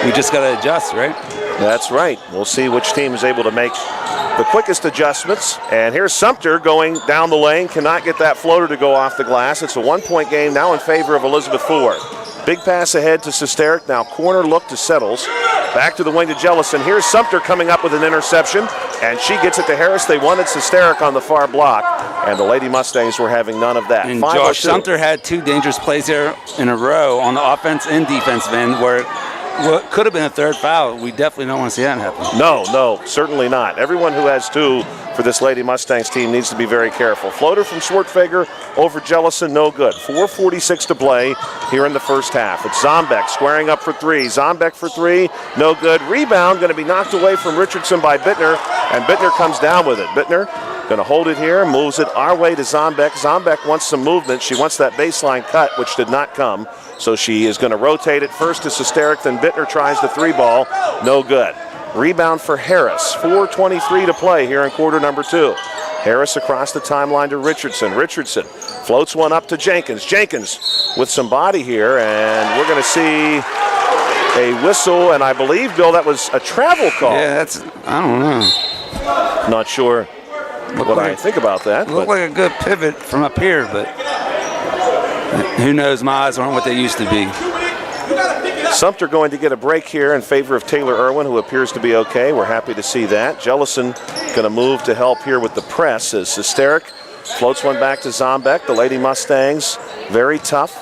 we just got to adjust, right? That's right. We'll see which team is able to make the quickest adjustments. And here's Sumter going down the lane, cannot get that floater to go off the glass. It's a 1-point game now in favor of Elizabeth Ford. Big pass ahead to Sesterik, now corner look to Settles. Back to the wing to Jellison. Here's Sumter coming up with an interception, and she gets it to Harris. They wanted Sesterik on the far block, and the Lady Mustangs were having none of that. And Josh, Sumter had 2 dangerous plays there in a row on the offense and defensive end where what could have been a 3rd foul. We definitely don't want to see that happen. No, certainly not. Everyone who has 2 for this Lady Mustangs team needs to be very careful. Floater from Swartfager over Jellison, no good. 4:46 to play here in the first half. It's Zombek squaring up for 3. Zombek for 3, no good. Rebound going to be knocked away from Richardson by Bittner, and Bittner comes down with it. Bittner going to hold it here, moves it our way to Zombek. Zombek wants some movement. She wants that baseline cut, which did not come. So she is going to rotate it first to Sesterik, then Bittner tries the 3-ball, no good. Rebound for Harris, 4:23 to play here in quarter number 2. Harris across the timeline to Richardson. Richardson floats one up to Jenkins. Jenkins with some body here, and we're going to see a whistle, and I believe, Bill, that was a travel call. Yeah, I don't know. Not sure what I think about that. Looked like a good pivot from up here, but who knows? My eyes aren't what they used to be. Sumter going to get a break here in favor of Taylor Irwin, who appears to be okay. We're happy to see that. Jellison going to move to help here with the press as Sesterik floats one back to Zombek. The Lady Mustangs, very tough,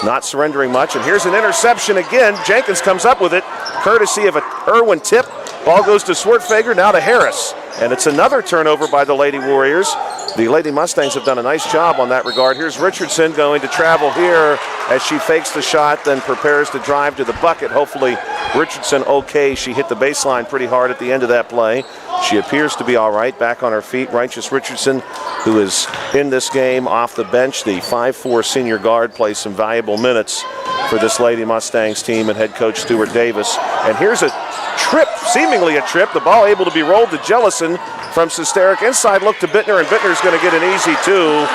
not surrendering much. And here's an interception again. Jenkins comes up with it, courtesy of an Irwin tip. Ball goes to Swartfager, now to Harris. And it's another turnover by the Lady Warriors. The Lady Mustangs have done a nice job on that regard. Here's Richardson going to travel here as she fakes the shot, then prepares to drive to the bucket. Hopefully Richardson okay. She hit the baseline pretty hard at the end of that play. She appears to be all right, back on her feet. Righteous Richardson, who is in this game off the bench, the 5'4" senior guard, plays some valuable minutes for this Lady Mustangs team and head coach Stuart Davis. And here's a trip, seemingly a trip. The ball able to be rolled to Jellison from Sesterik. Inside look to Bittner, and Bittner's going to get an easy 2.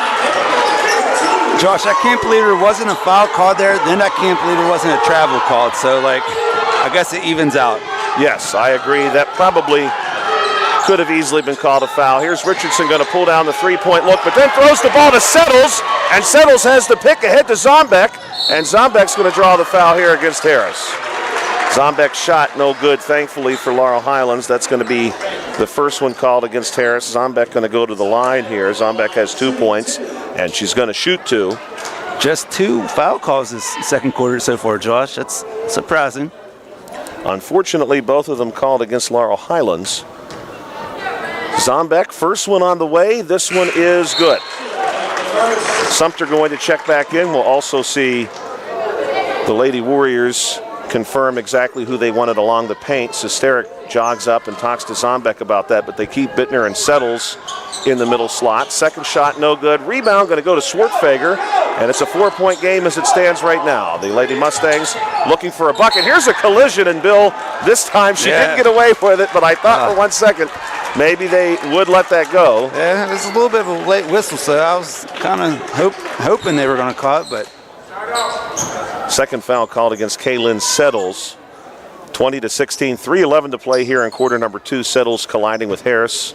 Josh, I can't believe there wasn't a foul called there. Then I can't believe there wasn't a travel called. So, I guess it evens out. Yes, I agree. That probably could have easily been called a foul. Here's Richardson going to pull down the 3-point look, but then throws the ball to Settles, and Settles has the pick ahead to Zombek, and Zombek's going to draw the foul here against Harris. Zombek's shot no good, thankfully, for Laurel Highlands. That's going to be the first one called against Harris. Zombek going to go to the line here. Zombek has 2 points, and she's going to shoot 2. Just 2 foul calls this second quarter so far, Josh. That's surprising. Unfortunately, both of them called against Laurel Highlands. Zombek, first one on the way. This one is good. Sumter going to check back in. We'll also see the Lady Warriors confirm exactly who they wanted along the paint. Sesteric jogs up and talks to Zombeck about that, but they keep Bittner and Settles in the middle slot. Second shot, no good. Rebound going to go to Swartfager, and it's a 4-point game as it stands right now. The Lady Mustangs looking for a bucket. Here's a collision, and Bill, this time she didn't get away with it, but I thought for 1 second maybe they would let that go. Yeah, it was a little bit of a late whistle, so I was kind of hoping they were going to call it, but. Second foul called against Kaylin Settles. 20-16, 3:11 to play here in quarter number 2. Settles colliding with Harris.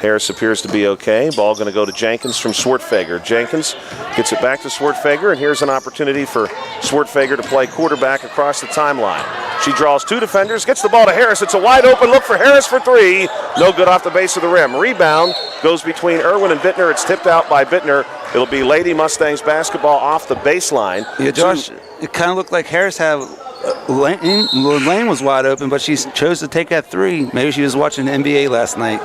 Harris appears to be okay. Ball going to go to Jenkins from Swartfager. Jenkins gets it back to Swartfager, and here's an opportunity for Swartfager to play quarterback across the timeline. She draws 2 defenders, gets the ball to Harris. It's a wide open look for Harris for 3. No good off the base of the rim. Rebound goes between Irwin and Bittner. It's tipped out by Bittner. It'll be Lady Mustangs basketball off the baseline. Yeah, Josh, it kind of looked like Harris had lane was wide open, but she chose to take that 3. Maybe she was watching the NBA last night.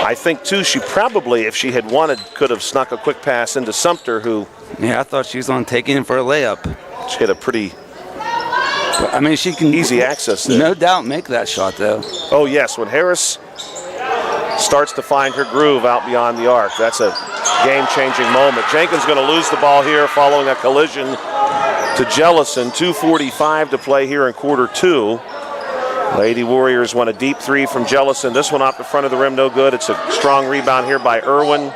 I think, too, she probably, if she had wanted, could have snuck a quick pass into Sumter, who... Yeah, I thought she was on taking him for a layup. She had a pretty... I mean, she can... Easy access there. No doubt make that shot, though. Oh, yes. When Harris starts to find her groove out beyond the arc, that's a game-changing moment. Jenkins going to lose the ball here following a collision to Jellison. 2:45 to play here in quarter 2. Lady Warriors want a deep 3 from Jellison. This one off the front of the rim, no good. It's a strong rebound here by Irwin,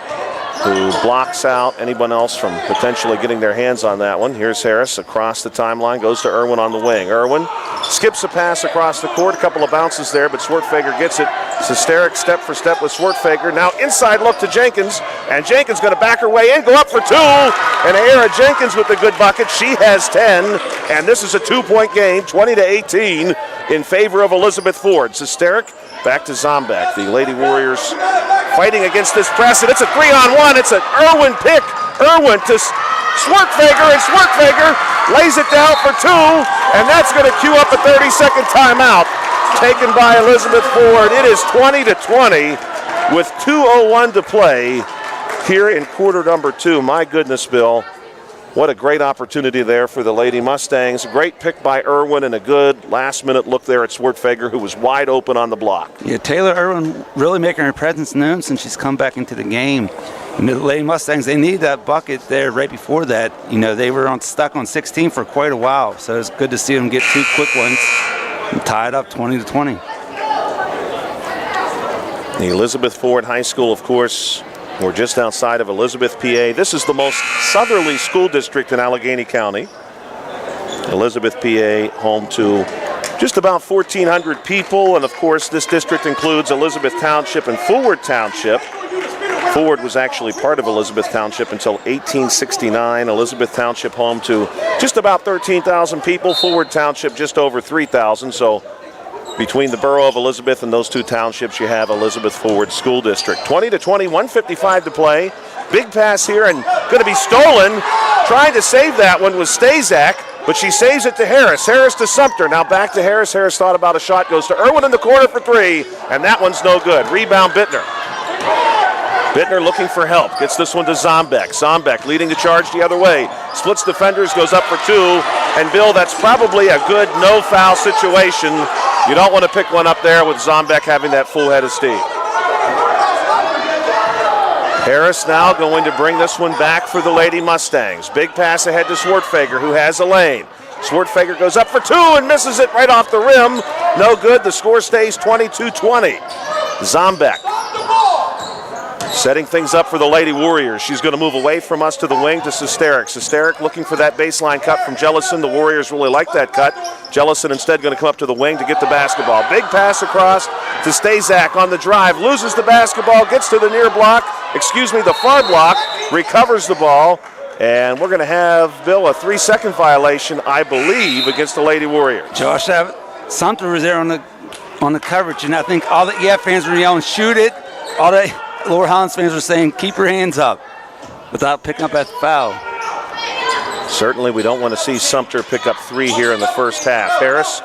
who blocks out anyone else from potentially getting their hands on that one. Here's Harris across the timeline, goes to Irwin on the wing. Irwin skips a pass across the court, a couple of bounces there, but Swartfager gets it. Sesteric step for step with Swartfager. Now inside look to Jenkins, and Jenkins going to back her way in, go up for 2. And Aaron Jenkins with the good bucket. She has 10, and this is a 2-point game, 20-18 in favor of Elizabeth Ford. Sesteric back to Zombeck. The Lady Warriors fighting against this press, and it's a 3-on-1. It's an Irwin pick. Irwin to Swartfager, and Swartfager lays it down for 2, and that's going to cue up a 30-second timeout taken by Elizabeth Ford. It is 20-20 with 2:01 to play here in quarter number 2. My goodness, Bill. What a great opportunity there for the Lady Mustangs. Great pick by Irwin and a good last-minute look there at Swartfager, who was wide open on the block. Yeah, Taylor Irwin really making her presence known since she's come back into the game. You know, the Lady Mustangs, they need that bucket there right before that. You know, they were stuck on 16 for quite a while, so it's good to see them get 2 quick ones and tie it up 20-20. The Elizabeth Ford High School, of course, we're just outside of Elizabeth, PA. This is the most southerly school district in Allegheny County. Elizabeth, PA, home to just about 1,400 people. And, of course, this district includes Elizabeth Township and Forward Township. Forward was actually part of Elizabeth Township until 1869. Elizabeth Township home to just about 13,000 people. Forward Township just over 3,000. So between the borough of Elizabeth and those 2 townships, you have Elizabeth Forward School District. 20-20, 1:55 to play. Big pass here and going to be stolen. Trying to save that one was Stazak, but she saves it to Harris. Harris to Sumter. Now back to Harris. Harris thought about a shot. Goes to Irwin in the corner for 3, and that one's no good. Rebound Bittner. Bittner looking for help. Gets this one to Zombeck. Zombeck leading the charge the other way. Splits defenders, goes up for 2. And Bill, that's probably a good no-foul situation. You don't want to pick one up there with Zombeck having that full head of steam. Harris now going to bring this one back for the Lady Mustangs. Big pass ahead to Swartfager, who has a lane. Swartfager goes up for 2 and misses it right off the rim. No good. The score stays 22-20. Zombeck setting things up for the Lady Warriors. She's going to move away from us to the wing to Sesteric. Sesteric looking for that baseline cut from Jellison. The Warriors really like that cut. Jellison instead going to come up to the wing to get the basketball. Big pass across to Stazak on the drive. Loses the basketball, gets to the near block. The far block. Recovers the ball. And we're going to have, Bill, a 3-second violation, I believe, against the Lady Warriors. Josh, Sumter was there on the coverage, and I think all the EF fans were yelling, shoot it. All the Laurel Highlands fans were saying, keep your hands up, without picking up that foul. Certainly we don't want to see Sumter pick up 3 here in the first half. Harris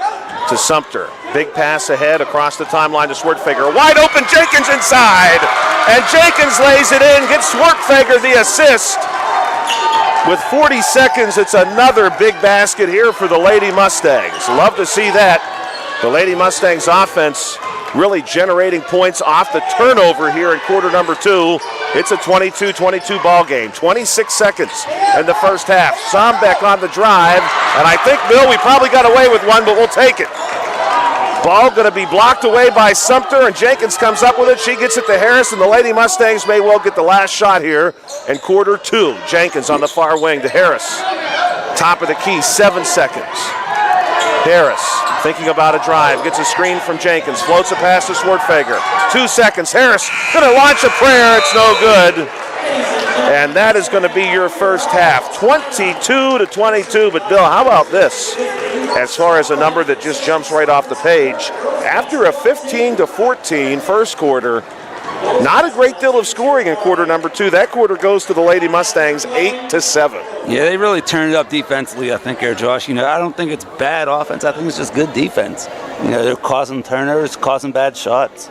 to Sumter. Big pass ahead across the timeline to Swartfager. Wide open, Jenkins inside. And Jenkins lays it in, gets Swartfager the assist. With 40 seconds, it's another big basket here for the Lady Mustangs. Love to see that. The Lady Mustangs offense really generating points off the turnover here in quarter number 2. It's a 22-22 ball game. 26 seconds in the first half. Zombeck on the drive, and I think, Bill, we probably got away with one, but we'll take it. Ball going to be blocked away by Sumter, and Jenkins comes up with it. She gets it to Harris, and the Lady Mustangs may well get the last shot here in quarter 2. Jenkins on the far wing to Harris. Top of the key, 7 seconds. Harris thinking about a drive, gets a screen from Jenkins, floats a pass to Swartfager. 2 seconds, Harris going to launch a prayer, it's no good. And that is going to be your first half, 22-22. But Bill, how about this? As far as a number that just jumps right off the page, after a 15-14 first quarter, not a great deal of scoring in quarter number 2. That quarter goes to the Lady Mustangs 8-7. Yeah, they really turned it up defensively, I think, here, Josh. You know, I don't think it's bad offense. I think it's just good defense. You know, they're causing turnovers, causing bad shots.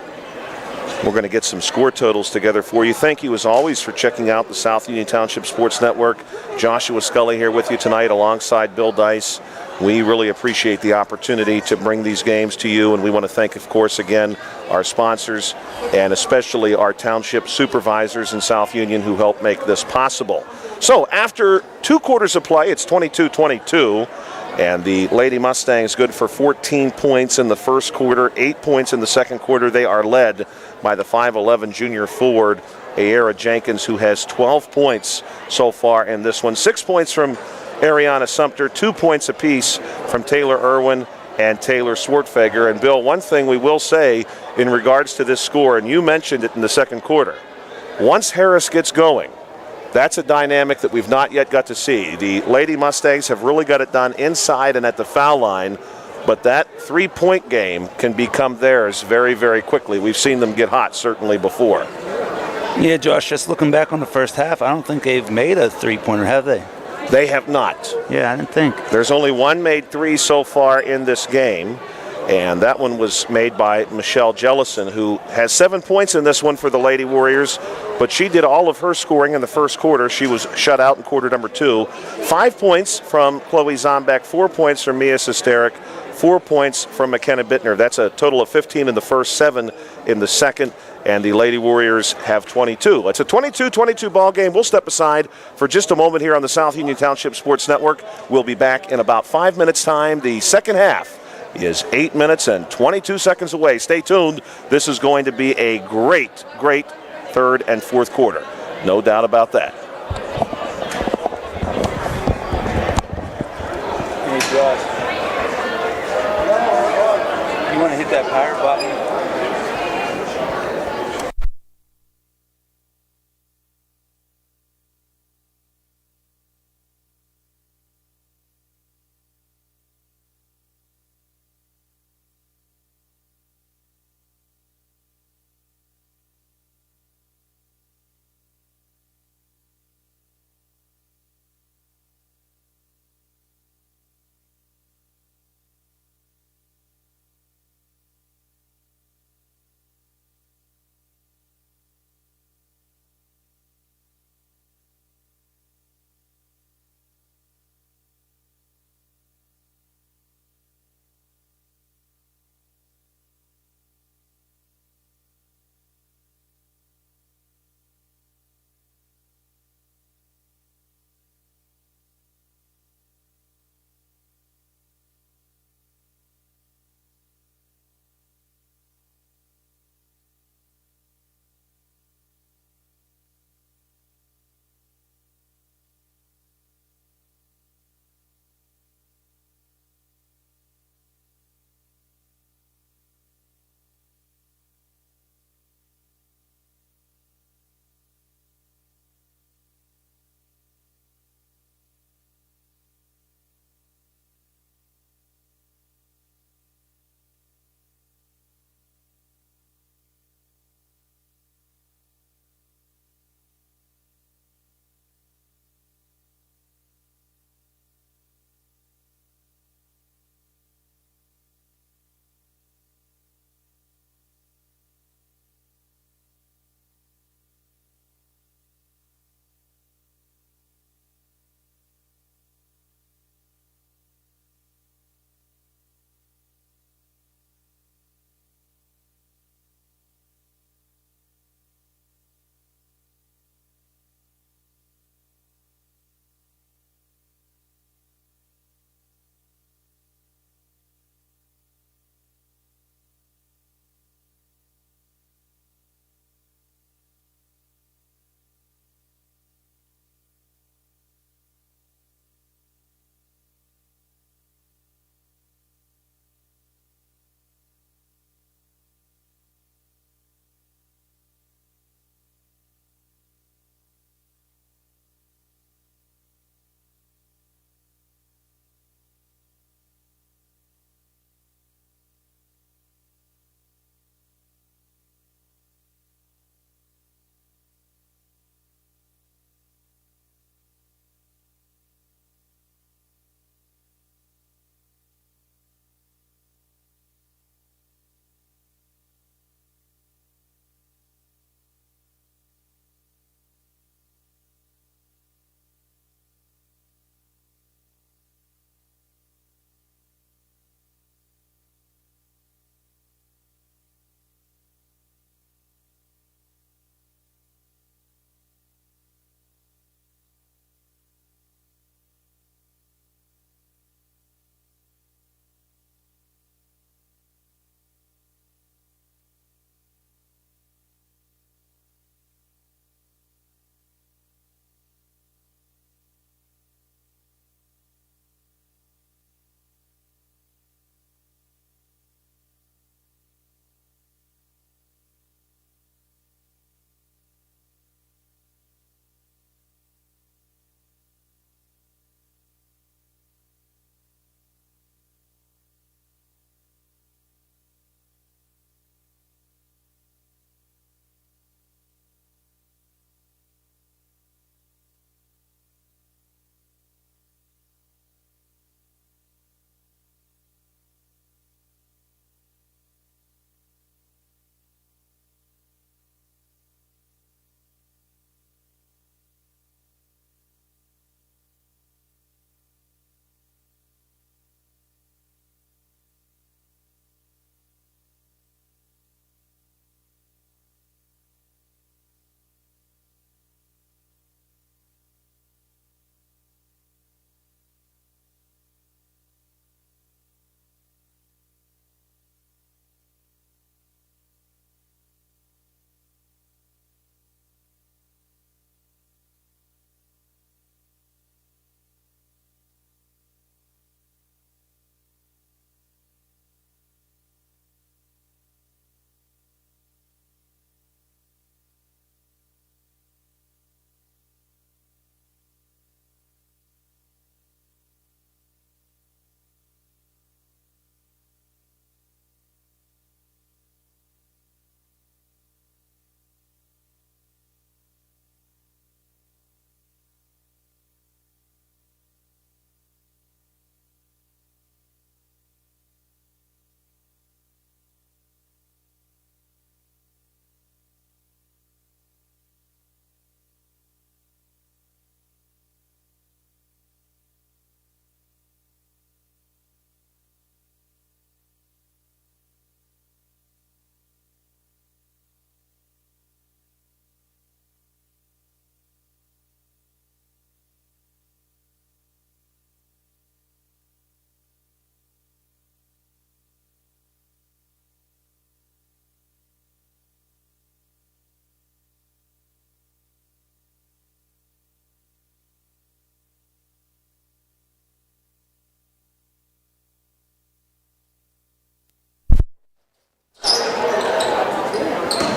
We're going to get some score totals together for you. Thank you, as always, for checking out the South Union Township Sports Network. Joshua Scully here with you tonight alongside Bill Dice. We really appreciate the opportunity to bring these games to you, and we want to thank, of course, again, our sponsors and especially our township supervisors in South Union who help make this possible. So after 2 quarters of play, it's 22-22. And the Lady Mustangs good for 14 points in the first quarter, 8 points in the second quarter. They are led by the 5'11 junior forward, Ayera Jenkins, who has 12 points so far in this one. 6 points from Ariana Sumter, 2 points apiece from Taylor Irwin and Taylor Swartfager. And Bill, one thing we will say in regards to this score, and you mentioned it in the second quarter, once Harris gets going, that's a dynamic that we've not yet got to see. The Lady Mustangs have really got it done inside and at the foul line, but that 3-point game can become theirs very, very quickly. We've seen them get hot certainly before. Yeah, Josh, just looking back on the first half, I don't think they've made a 3-pointer, have they? They have not. Yeah, I didn't think. There's only one made 3 so far in this game, and that one was made by Michelle Jellison, who has 7 points in this one for the Lady Warriors, but she did all of her scoring in the first quarter. She was shut out in quarter number 2. 5 points from Chloe Zombeck, 4 points from Mia Sesteric, 4 points from McKenna Bittner. That's a total of 15 in the first, 7 in the second, and the Lady Warriors have 22. It's a 22-22 ball game. We'll step aside for just a moment here on the South Union Township Sports Network. We'll be back in about 5 minutes' time. The second half is 8 minutes and 22 seconds away. Stay tuned. This is going to be a great, great third and fourth quarter. No doubt about that. Hey, Josh. You want to hit that power button?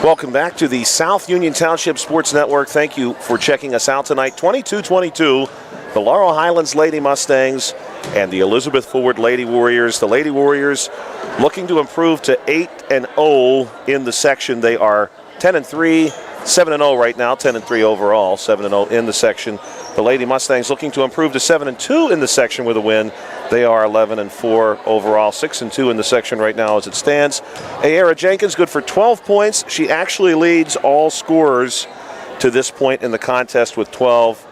Welcome back to the South Union Township Sports Network. Thank you for checking us out tonight. 22-22, the Laurel Highlands Lady Mustangs and the Elizabeth Forward Lady Warriors. The Lady Warriors looking to improve to 8-0 in the section. They are 10-3, 7-0 right now, 10-3 overall, 7-0 in the section. The Lady Mustangs looking to improve to 7-2 in the section with a win. They are 11-4 overall, 6-2 in the section right now as it stands. Ayara Jenkins good for 12 points. She actually leads all scorers to this point in the contest with 12.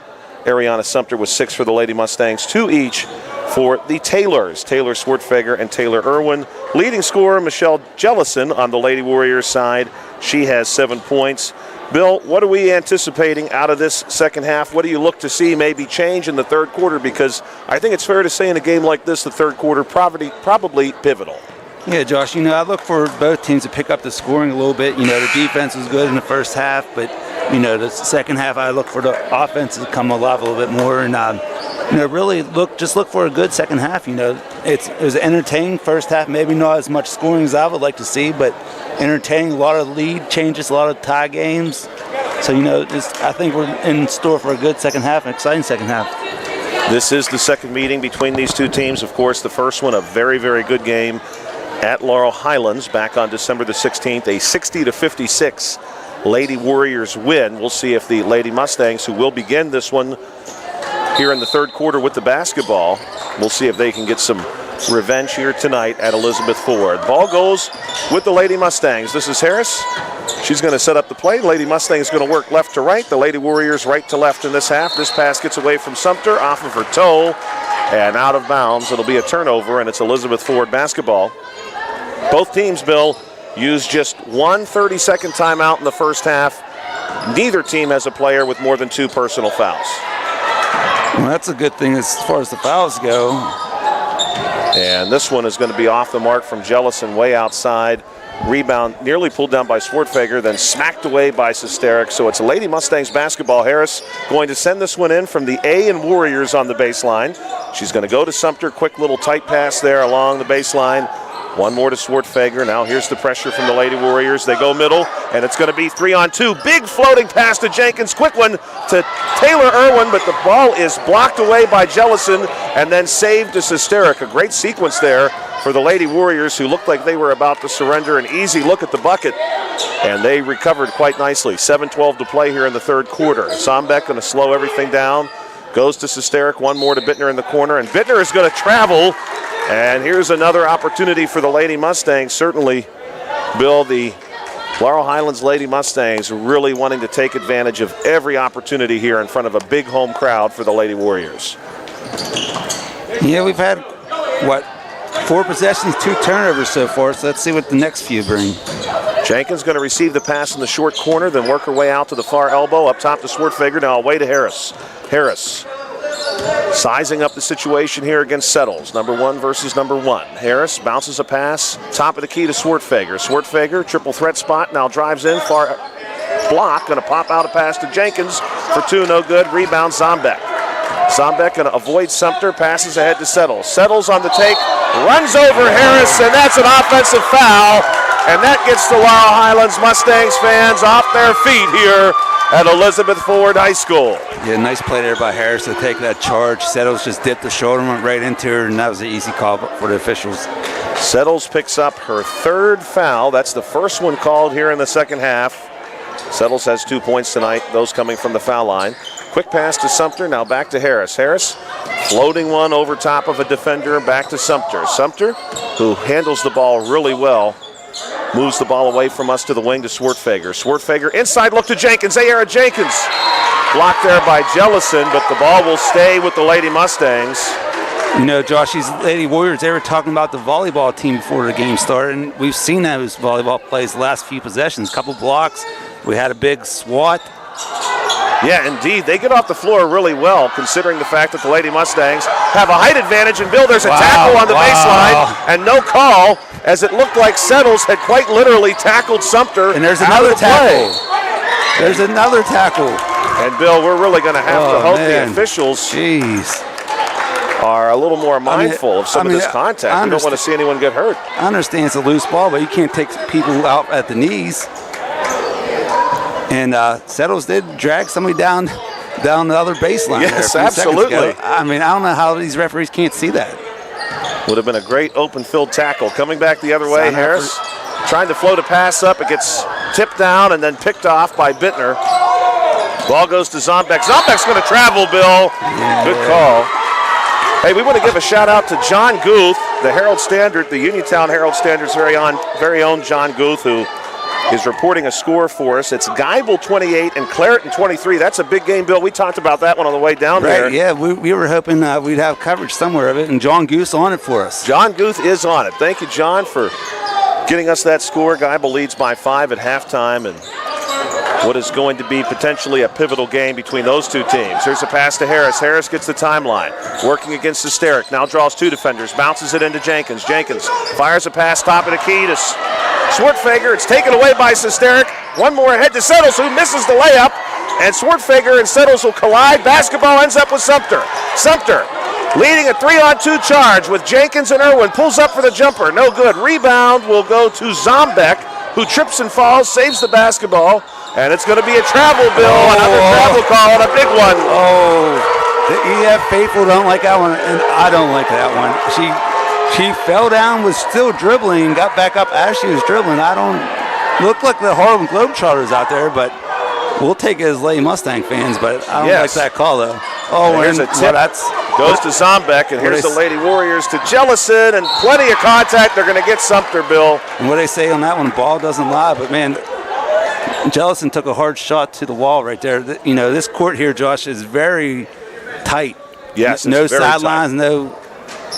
Ariana Sumter with 6 for the Lady Mustangs, 2 each for the Taylors. Taylor Swartfeger and Taylor Irwin. Leading scorer Michelle Jellison on the Lady Warriors side. She has 7 points. Bill, what are we anticipating out of this second half? What do you look to see maybe change in the third quarter? Because I think it's fair to say in a game like this, the third quarter probably pivotal. Yeah, Josh, I look for both teams to pick up the scoring a little bit. The defense was good in the first half, but, the second half I look for the offense to come alive a little bit more and, really look for a good second half. It was entertaining first half, maybe not as much scoring as I would like to see, but entertaining, a lot of lead changes, a lot of tie games. So, I think we're in store for a good second half, an exciting second half. This is the second meeting between these two teams. Of course, the first one, a very, very good game at Laurel Highlands back on December the 16th, a 60-56 Lady Warriors win. We'll see if the Lady Mustangs, who will begin this one here in the third quarter with the basketball, we'll see if they can get some revenge here tonight at Elizabeth Forward. Ball goes with the Lady Mustangs. This is Harris. She's going to set up the play. Lady Mustangs going to work left to right. The Lady Warriors right to left in this half. This pass gets away from Sumter, off of her toe, and out of bounds. It'll be a turnover, and it's Elizabeth Forward basketball. Both teams, Bill, used just one 30-second timeout in the first half. Neither team has a player with more than 2 personal fouls. Well, that's a good thing as far as the fouls go. And this one is going to be off the mark from Jellison, way outside. Rebound nearly pulled down by Swartfeger, then smacked away by Sesteric. So it's a Lady Mustangs basketball. Harris going to send this one in from the A and Warriors on the baseline. She's going to go to Sumter. Quick little tight pass there along the baseline. One more to Swartfeger. Now here's the pressure from the Lady Warriors. They go middle, and it's going to be 3-on-2. Big floating pass to Jenkins. Quick one to Taylor Irwin, but the ball is blocked away by Jellison and then saved to Sesteric. A great sequence there for the Lady Warriors, who looked like they were about to surrender. An easy look at the bucket, and they recovered quite nicely. 7:12 to play here in the third quarter. Sombeck going to slow everything down. Goes to Sesteric. One more to Bittner in the corner, and Bittner is going to travel. And here's another opportunity for the Lady Mustangs. Certainly, Bill, the Laurel Highlands Lady Mustangs really wanting to take advantage of every opportunity here in front of a big home crowd for the Lady Warriors. Yeah, we've had, 4 possessions, 2 turnovers so far, so let's see what the next few bring. Jenkins going to receive the pass in the short corner, then work her way out to the far elbow, up top to Swartfeger, now away to Harris. Harris sizing up the situation here against Settles. Number 1 versus number 1. Harris bounces a pass, top of the key to Swartfeger. Swartfeger, triple threat spot, now drives in, far block, going to pop out a pass to Jenkins for 2, no good. Rebound, Sombeck. Sombeck going to avoid Sumter, passes ahead to Settles. Settles on the take, runs over Harris, and that's an offensive foul. And that gets the Laurel Highlands Mustangs fans off their feet here at Elizabeth Forward High School. Yeah, nice play there by Harris to take that charge. Settles just dipped the shoulder, went right into her, and that was an easy call for the officials. Settles picks up her 3rd foul. That's the first one called here in the second half. Settles has 2 points tonight, those coming from the foul line. Quick pass to Sumter, now back to Harris. Harris floating one over top of a defender, back to Sumter. Sumter, who handles the ball really well, moves the ball away from us to the wing to Swartfeger. Swartfeger inside look to Jenkins. Ayara Jenkins blocked there by Jellison, but the ball will stay with the Lady Mustangs. Josh, these Lady Warriors, they were talking about the volleyball team before the game started, and we've seen those volleyball plays the last few possessions. Couple blocks. We had a big swat. Yeah, indeed. They get off the floor really well, considering the fact that the Lady Mustangs have a height advantage. And, Bill, there's a tackle on the baseline and no call, as it looked like Settles had quite literally tackled Sumter. And there's another tackle. There's another tackle. And, Bill, we're really going to have to hope the officials are a little more mindful of some of this contact. We don't want to see anyone get hurt. I understand it's a loose ball, but you can't take people out at the knees. And Settles did drag somebody down the other baseline. Yes, there a few seconds absolutely. ago. I mean, I don't know how these referees can't see that. Would have been a great open field tackle. Coming back the other way, Harris trying to float a pass up. It gets tipped down and then picked off by Bittner. Ball goes to Zombeck. Zombeck's going to travel, Bill. Yeah. Good call. Hey, we want to give a shout out to John Guth, the Herald Standard, the Uniontown Herald Standard's very own John Guth, who is reporting a score for us. It's Geibel 28 and Clareton 23. That's a big game, Bill. We talked about that one on the way down there. Yeah, we were hoping we'd have coverage somewhere of it, and John Guth's on it for us. John Guth is on it. Thank you, John, for getting us that score. Geibel leads by 5 at halftime, and what is going to be potentially a pivotal game between those two teams. Here's a pass to Harris. Harris gets the timeline. Working against Sesteric. Now draws 2 defenders. Bounces it into Jenkins. Jenkins fires a pass top of the key to Swartfager. It's taken away by Sesteric. One more ahead to Settles, who misses the layup. And Swartfager and Settles will collide. Basketball ends up with Sumter. Sumter leading a 3-on-2 charge with Jenkins and Irwin. Pulls up for the jumper. No good. Rebound will go to Zombeck, who trips and falls, saves the basketball. And it's going to be a travel, Bill. Another travel call and a big one. The EF faithful don't like that one, and I don't like that one. She fell down, was still dribbling, got back up as she was dribbling. I don't look like the Harlem Globetrotters out there, but we'll take it as Lady Mustang fans. But I don't like that call, though. Oh, here's a tip. Goes to Zombeck, and here's the Lady Warriors to Jellison, and plenty of contact. They're going to get Sumter, Bill. And what they say on that one, ball doesn't lie, but man, Jellison took a hard shot to the wall right there. You know, this court here, Josh, is very tight. Yes, no sidelines, no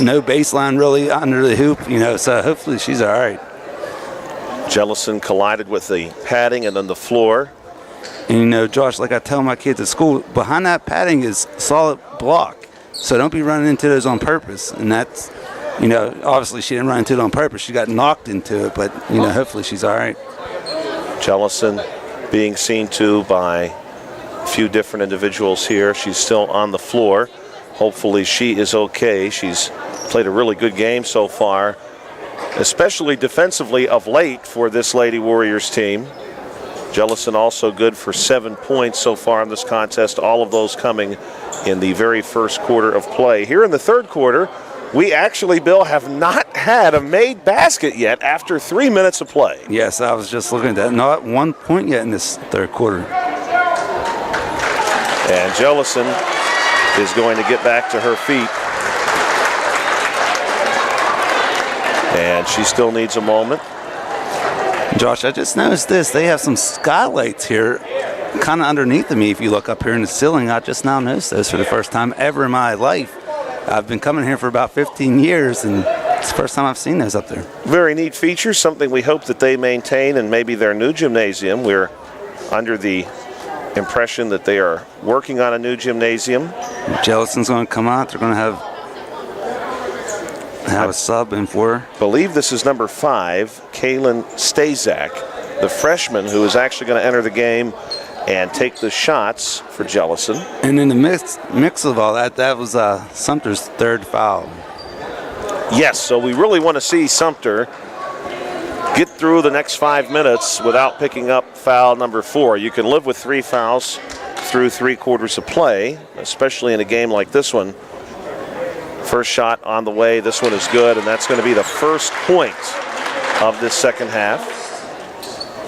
baseline really under the hoop. You know, so hopefully she's all right. Jellison collided with the padding and then the floor. And you know, Josh, like I tell my kids at school, behind that padding is solid block. So don't be running into those on purpose. And that's, you know, obviously she didn't run into it on purpose. She got knocked into it, but you know, hopefully she's all right. Jellison being seen to by a few different individuals here. She's still on the floor. Hopefully she is okay. She's played a really good game so far, especially defensively of late for this Lady Warriors team. Jellison also good for 7 points so far in this contest, all of those coming in the very first quarter of play. Here in the third quarter, we actually, Bill, have not had a made basket yet after 3 minutes of play. Yes, I was just looking at that. Not 1 point yet in this third quarter. And Jellison is going to get back to her feet. And she still needs a moment. Josh, I just noticed this. They have some skylights here kind of underneath of me. If you look up here in the ceiling, I just now noticed those for the first time ever in my life. I've been coming here for about 15 years, and it's the first time I've seen those up there. Very neat feature, something we hope that they maintain in maybe their new gymnasium. We're under the impression that they are working on a new gymnasium. Jellison's going to come out. They're going to have a sub in for her. I believe this is number 5, Kaylin Stazak, the freshman who is actually going to enter the game and take the shots for Jellison. And in the mix of all that, that was Sumter's third foul. Yes, so we really want to see Sumter get through the next 5 minutes without picking up foul number 4. You can live with 3 fouls through 3 quarters of play, especially in a game like this one. First shot on the way. This one is good, and that's going to be the first point of this second half.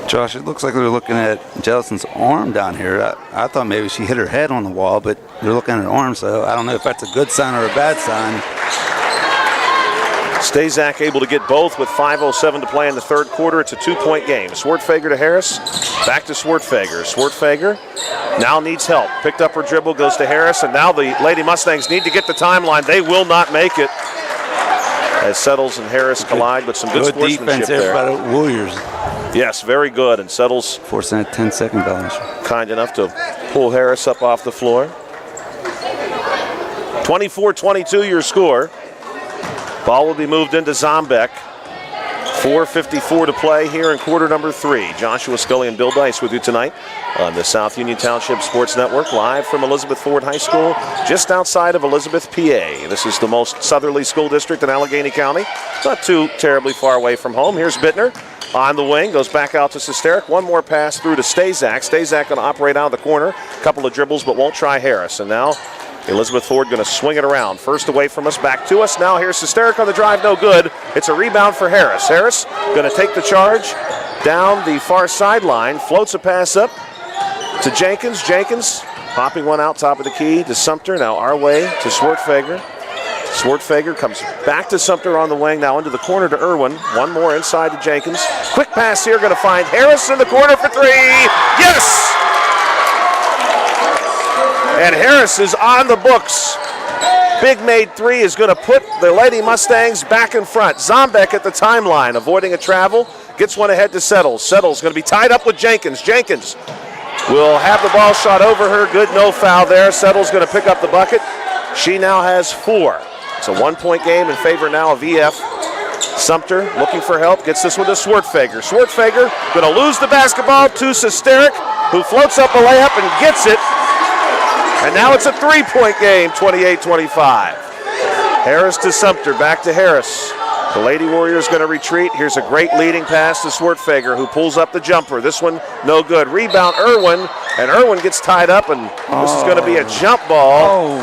Josh, it looks like they're looking at Jellison's arm down here. I thought maybe she hit her head on the wall, but they're looking at her arm, so I don't know if that's a good sign or a bad sign. Stazak able to get both with 5:07 to play in the third quarter. It's a 2-point game. Swartfager to Harris. Back to Swartfager. Swartfager now needs help. Picked up her dribble, goes to Harris, and now the Lady Mustangs need to get the timeline. They will not make it as Settles and Harris collide, but some good sportsmanship defense there. By the Warriors. Yes, very good, and Settles forcing a 10-second violation. Kind enough to pull Harris up off the floor. 24-22 your score. Ball will be moved into Zombeck. 4:54 to play here in quarter number 3. Joshua Scully and Bill Dice with you tonight on the South Union Township Sports Network, live from Elizabeth Forward High School, just outside of Elizabeth, PA. This is the most southerly school district in Allegheny County. Not too terribly far away from home. Here's Bittner. on the wing, goes back out to Sesteric. One more pass through to Stazak. Stazak going to operate out of the corner. A couple of dribbles, but won't try Harris. And now Elizabeth Ford going to swing it around. First away from us, back to us. Now here's Sesteric on the drive, no good. It's a rebound for Harris. Harris going to take the charge down the far sideline. Floats a pass up to Jenkins. Jenkins popping one out top of the key to Sumter. Now our way to Swartfager. Swartfager comes back to Sumter on the wing, now into the corner to Irwin. One more inside to Jenkins. Quick pass here, going to find Harris in the corner for three. Yes! And Harris is on the books. Big made three is going to put the Lady Mustangs back in front. Zombek at the timeline, avoiding a travel. Gets one ahead to Settles. Settles going to be tied up with Jenkins. Jenkins will have the ball shot over her. Good, no foul there. Settles going to pick up the bucket. She now has 4. It's a 1-point game in favor now of EF. Sumter looking for help, gets this one to Swartfager. Swartfager going to lose the basketball to Sesteric, who floats up a layup and gets it. And now it's a 3-point game, 28-25. Harris to Sumter, back to Harris. The Lady Warriors going to retreat. Here's a great leading pass to Swartfager, who pulls up the jumper. This one no good. Rebound Irwin, and Irwin gets tied up, and this is going to be a jump ball.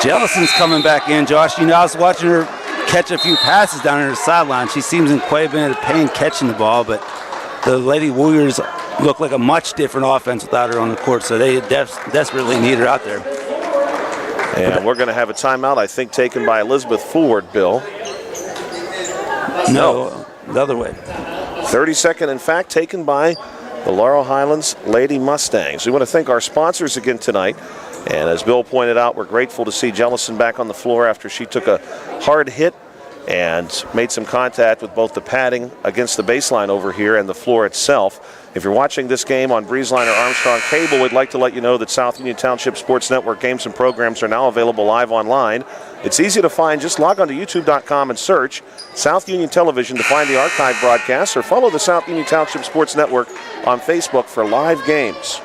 Jellison's coming back in, Josh. You know, I was watching her catch a few passes down on her sideline. She seems in quite a bit of pain catching the ball, but the Lady Warriors look like a much different offense without her on the court, so they desperately need her out there. And we're going to have a timeout, I think, taken by Elizabeth Ford, Bill. No, the other way. 32nd, in fact, taken by the Laurel Highlands Lady Mustangs. We want to thank our sponsors again tonight. And as Bill pointed out, we're grateful to see Jellison back on the floor after she took a hard hit and made some contact with both the padding against the baseline over here and the floor itself. If you're watching this game on Breezeline or Armstrong Cable, we'd like to let you know that South Union Township Sports Network games and programs are now available live online. It's easy to find. Just log on to youtube.com and search South Union Television to find the archive broadcasts, or follow the South Union Township Sports Network on Facebook for live games.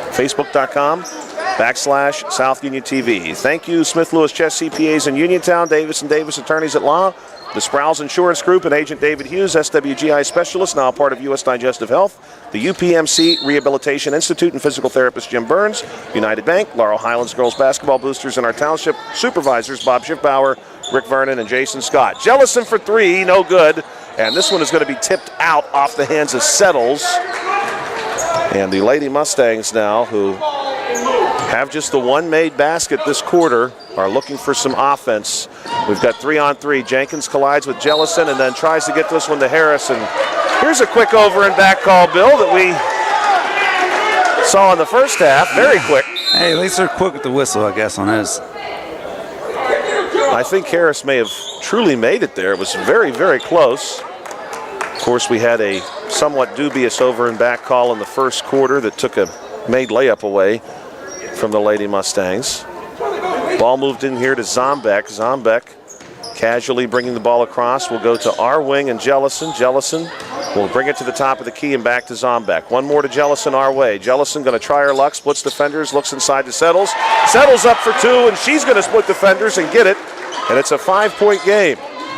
Facebook.com/South Union TV. Thank you, Smith Lewis Chess CPAs in Uniontown, Davis & Davis Attorneys at Law, the Sproul's Insurance Group, and Agent David Hughes, SWGI Specialist, now part of U.S. Digestive Health, the UPMC Rehabilitation Institute and physical therapist Jim Burns, United Bank, Laurel Highlands Girls Basketball Boosters, and our township supervisors Bob Schiffbauer, Rick Vernon, and Jason Scott. Jellison for 3, no good. And this one is going to be tipped out off the hands of Settles. And the Lady Mustangs now, who have just the one made basket this quarter, are looking for some offense. We've got 3-on-3. Jenkins collides with Jellison and then tries to get this one to Harris. And here's a quick over and back call, Bill, that we saw in the first half. Very quick. Hey, at least they're quick with the whistle, I guess, on this. I think Harris may have truly made it there. It was very, very close. Of course, we had a somewhat dubious over and back call in the first quarter that took a made layup away from the Lady Mustangs. Ball moved in here to Zombek. Zombek casually bringing the ball across. Will go to our wing and Jellison. Jellison will bring it to the top of the key and back to Zombek. One more to Jellison our way. Jellison going to try her luck, splits defenders, looks inside to Settles. Settles up for 2, and she's going to split defenders and get it. And it's a 5-point game.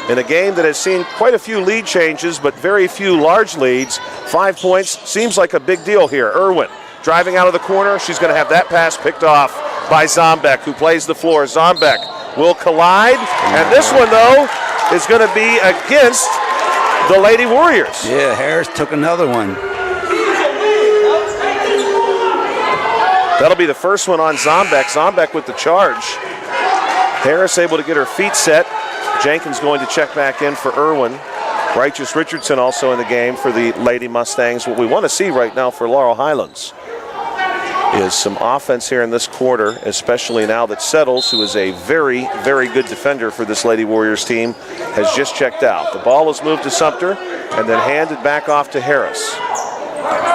In a game that has seen quite a few lead changes, but very few large leads. 5 points seems like a big deal here. Irwin driving out of the corner. She's going to have that pass picked off by Zombek, who plays the floor. Zombek will collide, and this one, though, is going to be against the Lady Warriors. Yeah, Harris took another one. That'll be the first one on Zombek. Zombek with the charge. Harris able to get her feet set. Jenkins going to check back in for Irwin. Righteous Richardson also in the game for the Lady Mustangs. What we want to see right now for Laurel Highlands is some offense here in this quarter, especially now that Settles, who is a very, very good defender for this Lady Warriors team, has just checked out. The ball is moved to Sumter and then handed back off to Harris.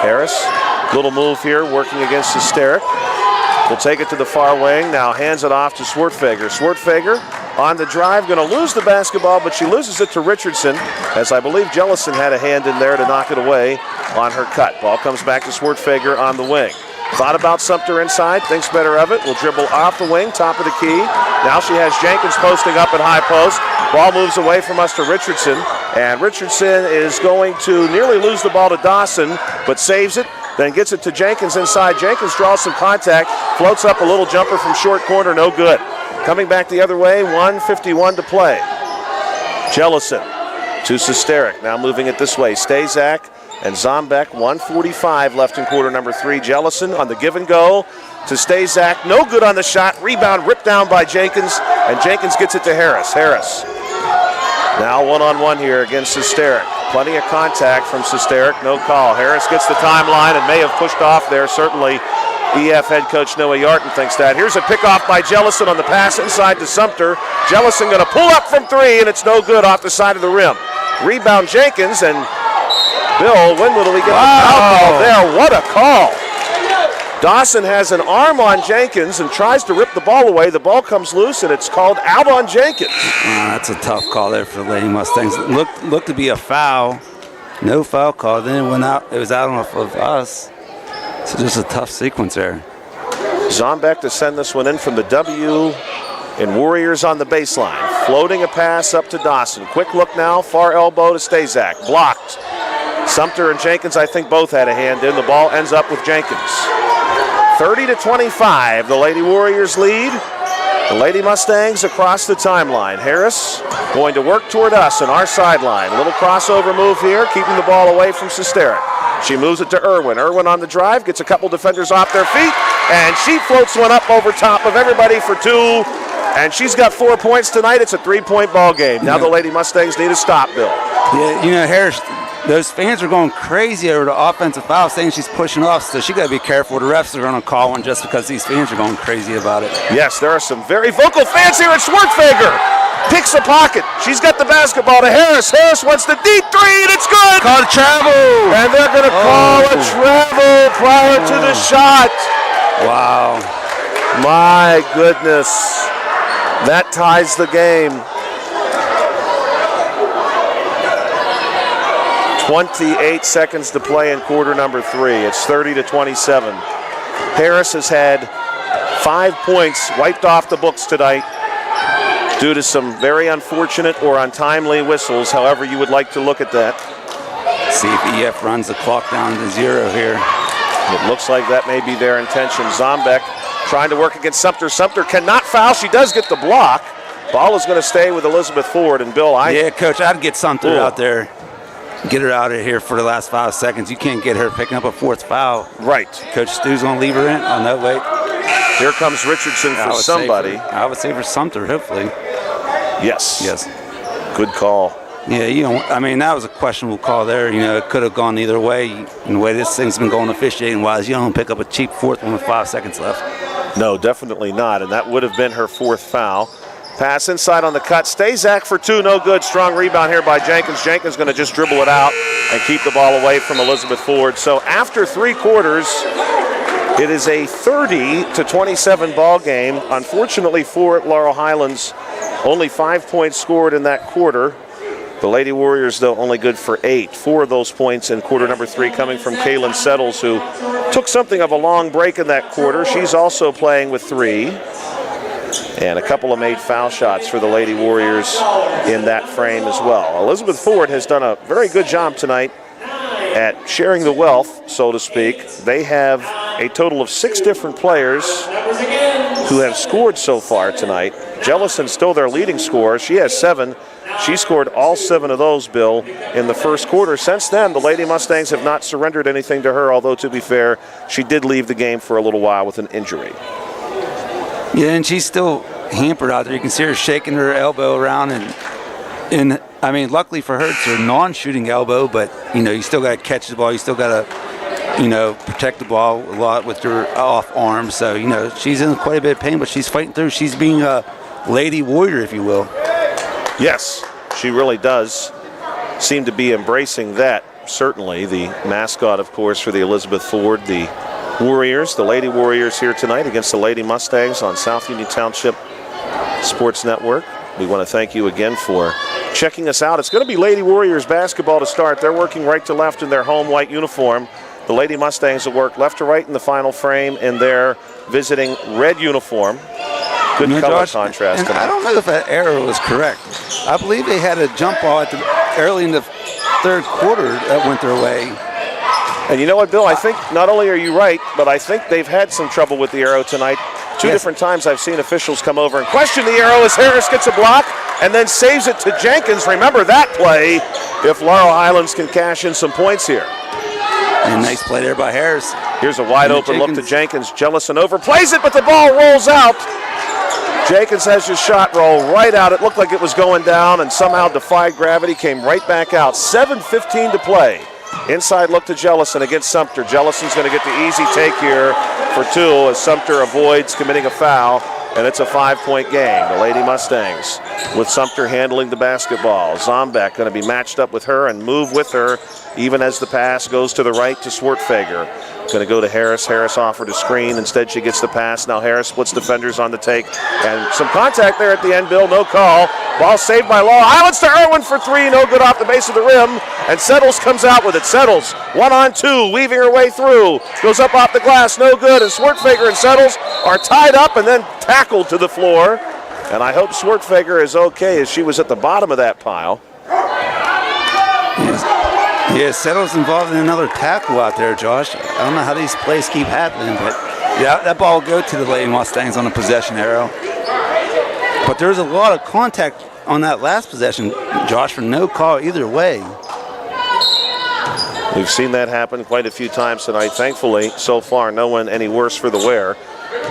Harris, little move here, working against Sesteric. Will take it to the far wing, now hands it off to Swartfager. Swartfager on the drive, going to lose the basketball, but she loses it to Richardson, as I believe Jellison had a hand in there to knock it away on her cut. Ball comes back to Swartfager on the wing. Thought about Sumter inside, thinks better of it. Will dribble off the wing, top of the key. Now she has Jenkins posting up at high post. Ball moves away from us to Richardson. And Richardson is going to nearly lose the ball to Dawson, but saves it. Then gets it to Jenkins inside. Jenkins draws some contact, floats up a little jumper from short corner, no good. Coming back the other way, 1:51 to play. Jellison to Sesteric, now moving it this way. Stazak and Zombeck, 1:45 left in quarter number 3. Jellison on the give and go to Stazak, no good on the shot. Rebound ripped down by Jenkins, and Jenkins gets it to Harris. Harris now one-on-one here against Sesteric. Plenty of contact from Sesteric, no call. Harris gets the timeline and may have pushed off there. Certainly EF head coach Noah Yarton thinks that. Here's a pickoff by Jellison on the pass inside to Sumter. Jellison going to pull up from 3, and it's no good off the side of the rim. Rebound Jenkins, and Bill, when will we get the foul call there? What a call. Dawson has an arm on Jenkins and tries to rip the ball away. The ball comes loose, and it's called out on Jenkins. That's a tough call there for the Lady Mustangs. Looked to be a foul. No foul call. Then it went out. It was out of us. So just a tough sequence there. Zombeck to send this one in from the W, and Warriors on the baseline. Floating a pass up to Dawson. Quick look now, far elbow to Stazak. Blocked. Sumter and Jenkins, I think, both had a hand in. The ball ends up with Jenkins. 30-25, the Lady Warriors lead. The Lady Mustangs across the timeline. Harris going to work toward us on our sideline. A little crossover move here, keeping the ball away from Sesteric. She moves it to Irwin. Irwin on the drive, gets a couple defenders off their feet, and she floats one up over top of everybody for 2. And she's got 4 points tonight. It's a 3-point ball game. Now the Lady Mustangs need a stop, Bill. Yeah, Harris, those fans are going crazy over the offensive foul, saying she's pushing off, so she got to be careful. The refs are going to call one just because these fans are going crazy about it. Yes, there are some very vocal fans here at Schwartzfeger. Picks a pocket. She's got the basketball to Harris. Harris wants the deep 3, and it's good. Call a travel. And they're going to call a travel prior to the shot. Wow. My goodness. That ties the game. 28 seconds to play in quarter number 3. It's 30-27. Harris has had 5 points wiped off the books tonight due to some very unfortunate or untimely whistles, however you would like to look at that. See if EF runs the clock down to 0 here. It looks like that may be their intention. Zombeck trying to work against Sumter. Sumter cannot foul. She does get the block. Ball is going to stay with Elizabeth Ford. And Bill, Yeah, Coach, I'd get Sumter out there. Get her out of here for the last 5 seconds. You can't get her picking up a 4th foul. Right. Coach Stu's going to leave her in. Oh, no, wait. Here comes Richardson for somebody. I would say for Sumter, hopefully. Yes. Yes. Good call. Yeah, that was a questionable call there. It could have gone either way. And the way this thing's been going officiating-wise, you don't pick up a cheap 4th one with 5 seconds left. No, definitely not. And that would have been her 4th foul. Pass inside on the cut. Stazak for 2, no good. Strong rebound here by Jenkins. Jenkins going to just dribble it out and keep the ball away from Elizabeth Ford. So after 3 quarters, it is a 30-27 ball game. Unfortunately for Laurel Highlands, only 5 points scored in that quarter. The Lady Warriors, though, only good for 8. 4 of those points in quarter number 3 coming from Kaylin Settles, who took something of a long break in that quarter. She's also playing with 3. And a couple of made foul shots for the Lady Warriors in that frame as well. Elizabeth Ford has done a very good job tonight at sharing the wealth, so to speak. They have a total of 6 different players who have scored so far tonight. Jellison's still their leading scorer. She has 7. She scored all 7 of those, Bill, in the first quarter. Since then, the Lady Mustangs have not surrendered anything to her, although, to be fair, she did leave the game for a little while with an injury. Yeah, and she's still hampered out there. You can see her shaking her elbow around, and luckily for her, it's her non-shooting elbow, but, you still got to catch the ball. You still got to, protect the ball a lot with your off arm. So, she's in quite a bit of pain, but she's fighting through. She's being a Lady Warrior, if you will. Yes, she really does seem to be embracing that, certainly. The mascot, of course, for the Elizabeth Ford, the Warriors, the Lady Warriors here tonight against the Lady Mustangs on South Union Township Sports Network. We want to thank you again for checking us out. It's going to be Lady Warriors basketball to start. They're working right to left in their home white uniform. The Lady Mustangs will work left to right in the final frame in their visiting red uniform. Good color contrast. And I don't know if that arrow is correct. I believe they had a jump ball early in the third quarter that went their way. And you know what, Bill? I think not only are you right, but I think they've had some trouble with the arrow tonight. Two different times I've seen officials come over and question the arrow as Harris gets a block and then saves it to Jenkins. Remember that play if Laurel Highlands can cash in some points here. And nice play there by Harris. Here's a wide open look to Jenkins. Jellison overplays it, but the ball rolls out. Jenkins has his shot roll right out. It looked like it was going down and somehow defied gravity, came right back out. 7:15 to play. Inside look to Jellison against Sumter. Jellison's going to get the easy take here for two as Sumter avoids committing a foul, and it's a 5-point game. The Lady Mustangs with Sumter handling the basketball. Zombek going to be matched up with her and move with her even as the pass goes to the right to Swartfager. Going to go to Harris. Harris offered a screen. Instead, she gets the pass. Now Harris splits defenders on the take. And some contact there at the end, Bill. No call. Ball saved by Laurel Highlands to Irwin for three. No good off the base of the rim. And Settles comes out with it. Settles, 1-on-2, weaving her way through. Goes up off the glass. No good. And Swartfager and Settles are tied up and then tackled to the floor. And I hope Swartfager is okay as she was at the bottom of that pile. Yeah, Settles involved in another tackle out there, Josh. I don't know how these plays keep happening, but yeah, that ball will go to the Lady Mustangs on a possession arrow. But there's a lot of contact on that last possession, Josh, for no call either way. We've seen that happen quite a few times tonight. Thankfully, so far, no one any worse for the wear.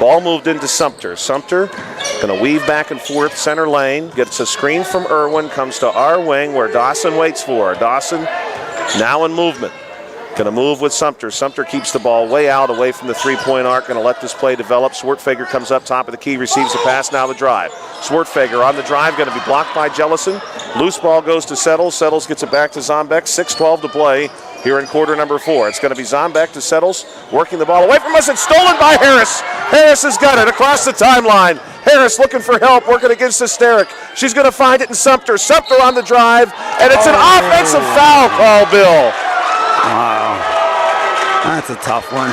Ball moved into Sumter. Sumter going to weave back and forth center lane, gets a screen from Irwin, comes to our wing where Dawson waits for her. Dawson now in movement. Going to move with Sumter. Sumter keeps the ball way out, away from the three-point arc. Going to let this play develop. Swartfager comes up top of the key, receives the pass, now the drive. Swartfager on the drive, going to be blocked by Jellison. Loose ball goes to Settles. Settles gets it back to Zombek. 6:12 to play here in quarter number 4. It's going to be Zombek to Settles, working the ball away from us. It's stolen by Harris. Harris has got it across the timeline. Harris looking for help, working against Hysteric. She's going to find it in Sumter. Sumter on the drive, and it's an offensive foul call, Bill. Wow, that's a tough one.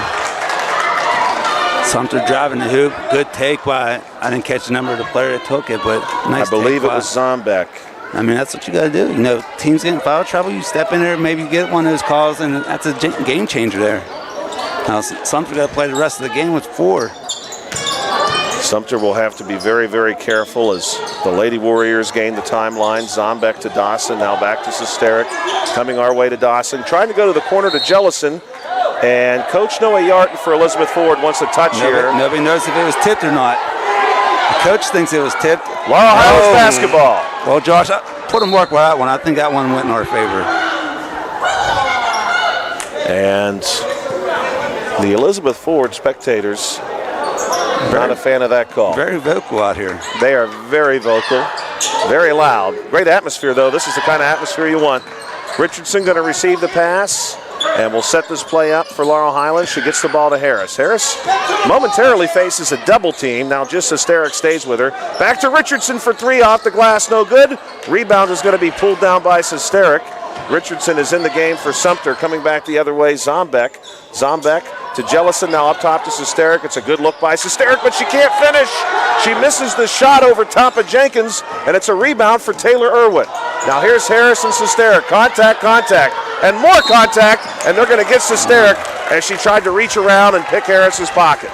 Sumter driving the hoop. Good take by, I didn't catch the number of the player that took it, but nice. I believe it was Zombek. I mean, that's what you got to do. You know, teams getting foul trouble, you step in there, maybe get one of those calls, and that's a game changer there. Now, Sumter got to play the rest of the game with 4. Sumter will have to be very, very careful as the Lady Warriors gain the timeline. Zombek to Dawson, now back to Hysteric. Coming our way to Dawson, trying to go to the corner to Jellison. And Coach Noah Yarton for Elizabeth Ford wants a touch here. Nobody knows if it was tipped or not. The coach thinks it was tipped. Laurel Highlands basketball. Well, Josh, put them work with that one. I think that one went in our favor. And the Elizabeth Ford spectators, not a fan of that call. Very vocal out here. They are very vocal, very loud. Great atmosphere, though. This is the kind of atmosphere you want. Richardson going to receive the pass, and we'll set this play up for Laurel Highlands. She gets the ball to Harris. Harris momentarily faces a double team. Now just Hysteric stays with her. Back to Richardson for 3 off the glass. No good. Rebound is going to be pulled down by Hysteric. Richardson is in the game for Sumter. Coming back the other way, Zombek. Zombek to Jellison, now up top to Hysteric. It's a good look by Hysteric, but she can't finish. She misses the shot over top of Jenkins, and it's a rebound for Taylor Irwin. Now here's Harris and Hysteric. Contact, and more contact, and they're going to get Hysteric as she tried to reach around and pick Harris's pocket.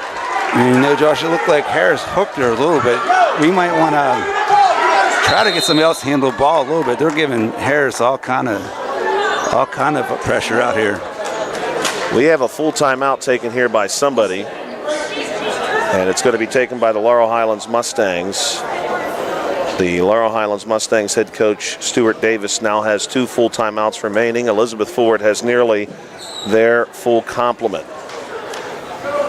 You know, Josh, it looked like Harris hooked her a little bit. We might want to try to get somebody else to handle the ball a little bit. They're giving Harris all kind of pressure out here. We have a full timeout taken here by somebody, and it's going to be taken by the Laurel Highlands Mustangs. The Laurel Highlands Mustangs head coach Stuart Davis now has 2 full timeouts remaining. Elizabeth Ford has nearly their full complement.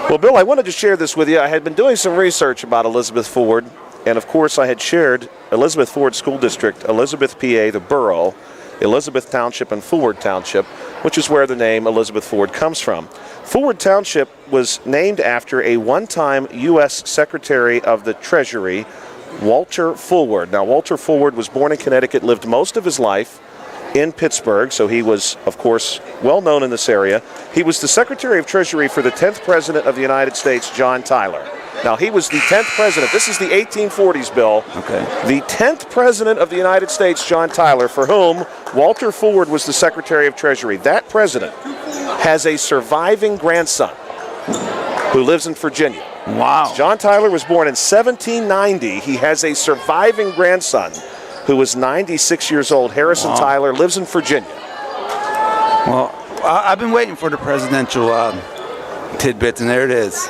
Well, Bill, I wanted to share this with you. I had been doing some research about Elizabeth Ford, and of course I had shared Elizabeth Ford School District, Elizabeth, PA, the borough, Elizabeth Township, and Forward Township, which is where the name Elizabeth Ford comes from. Forward Township was named after a one-time U.S. Secretary of the Treasury, Walter Fulward. Now, Walter Fulward was born in Connecticut, lived most of his life in Pittsburgh, so he was, of course, well known in this area. He was the Secretary of Treasury for the 10th President of the United States, John Tyler. Now, he was the 10th president. This is the 1840s, Bill. Okay. The 10th president of the United States, John Tyler, for whom Walter Ford was the Secretary of Treasury. That president has a surviving grandson who lives in Virginia. Wow. John Tyler was born in 1790. He has a surviving grandson who is 96 years old. Harrison Tyler lives in Virginia. Well, I've been waiting for the presidential tidbits, and there it is.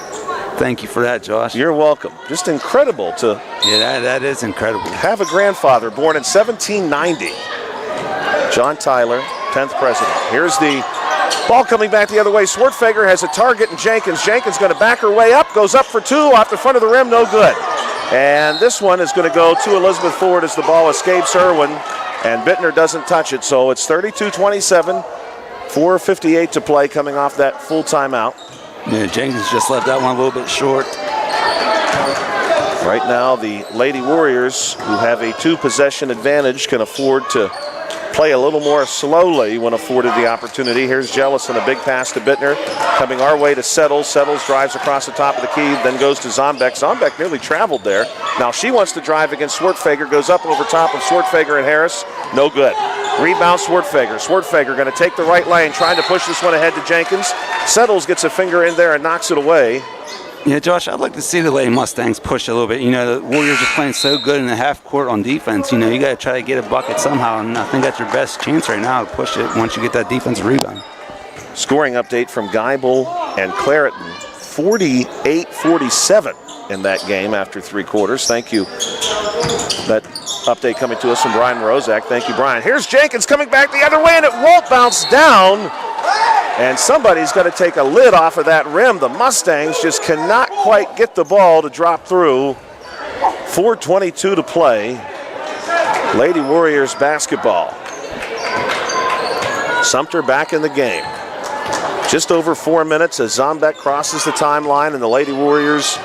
Thank you for that, Josh. You're welcome. Just incredible to that is incredible. Have a grandfather born in 1790. John Tyler, 10th president. Here's the ball coming back the other way. Swartfager has a target, and Jenkins. Jenkins going to back her way up. Goes up for two. Off the front of the rim. No good. And this one is going to go to Elizabeth Ford as the ball escapes Irwin. And Bittner doesn't touch it. So it's 32-27. 4:58 to play coming off that full timeout. Yeah, Jenkins just left that one a little bit short. Right now, the Lady Warriors, who have a two-possession advantage, can afford to play a little more slowly when afforded the opportunity. Here's Jellison, a big pass to Bittner. Coming our way to Settles. Settles drives across the top of the key, then goes to Zombeck. Zombeck nearly traveled there. Now she wants to drive against Swartfager, goes up over top of Swartfager and Harris. No good. Rebound Swartfager. Swartfager going to take the right lane, trying to push this one ahead to Jenkins. Settles gets a finger in there and knocks it away. Yeah, Josh, I'd like to see the Lady Mustangs push a little bit. You know, the Warriors are playing so good in the half court on defense. You know, you got to try to get a bucket somehow, and I think that's your best chance right now to push it once you get that defensive rebound. Scoring update from Geibel and Clareton, 48-47 in that game after three quarters. Thank you. That update coming to us from Brian Morozak. Thank you, Brian. Here's Jenkins coming back the other way, and it won't bounce down. And somebody's got to take a lid off of that rim. The Mustangs just cannot quite get the ball to drop through. 4:22 to play. Lady Warriors basketball. Sumter back in the game. Just over 4 minutes as Zombeck crosses the timeline, and the Lady Warriors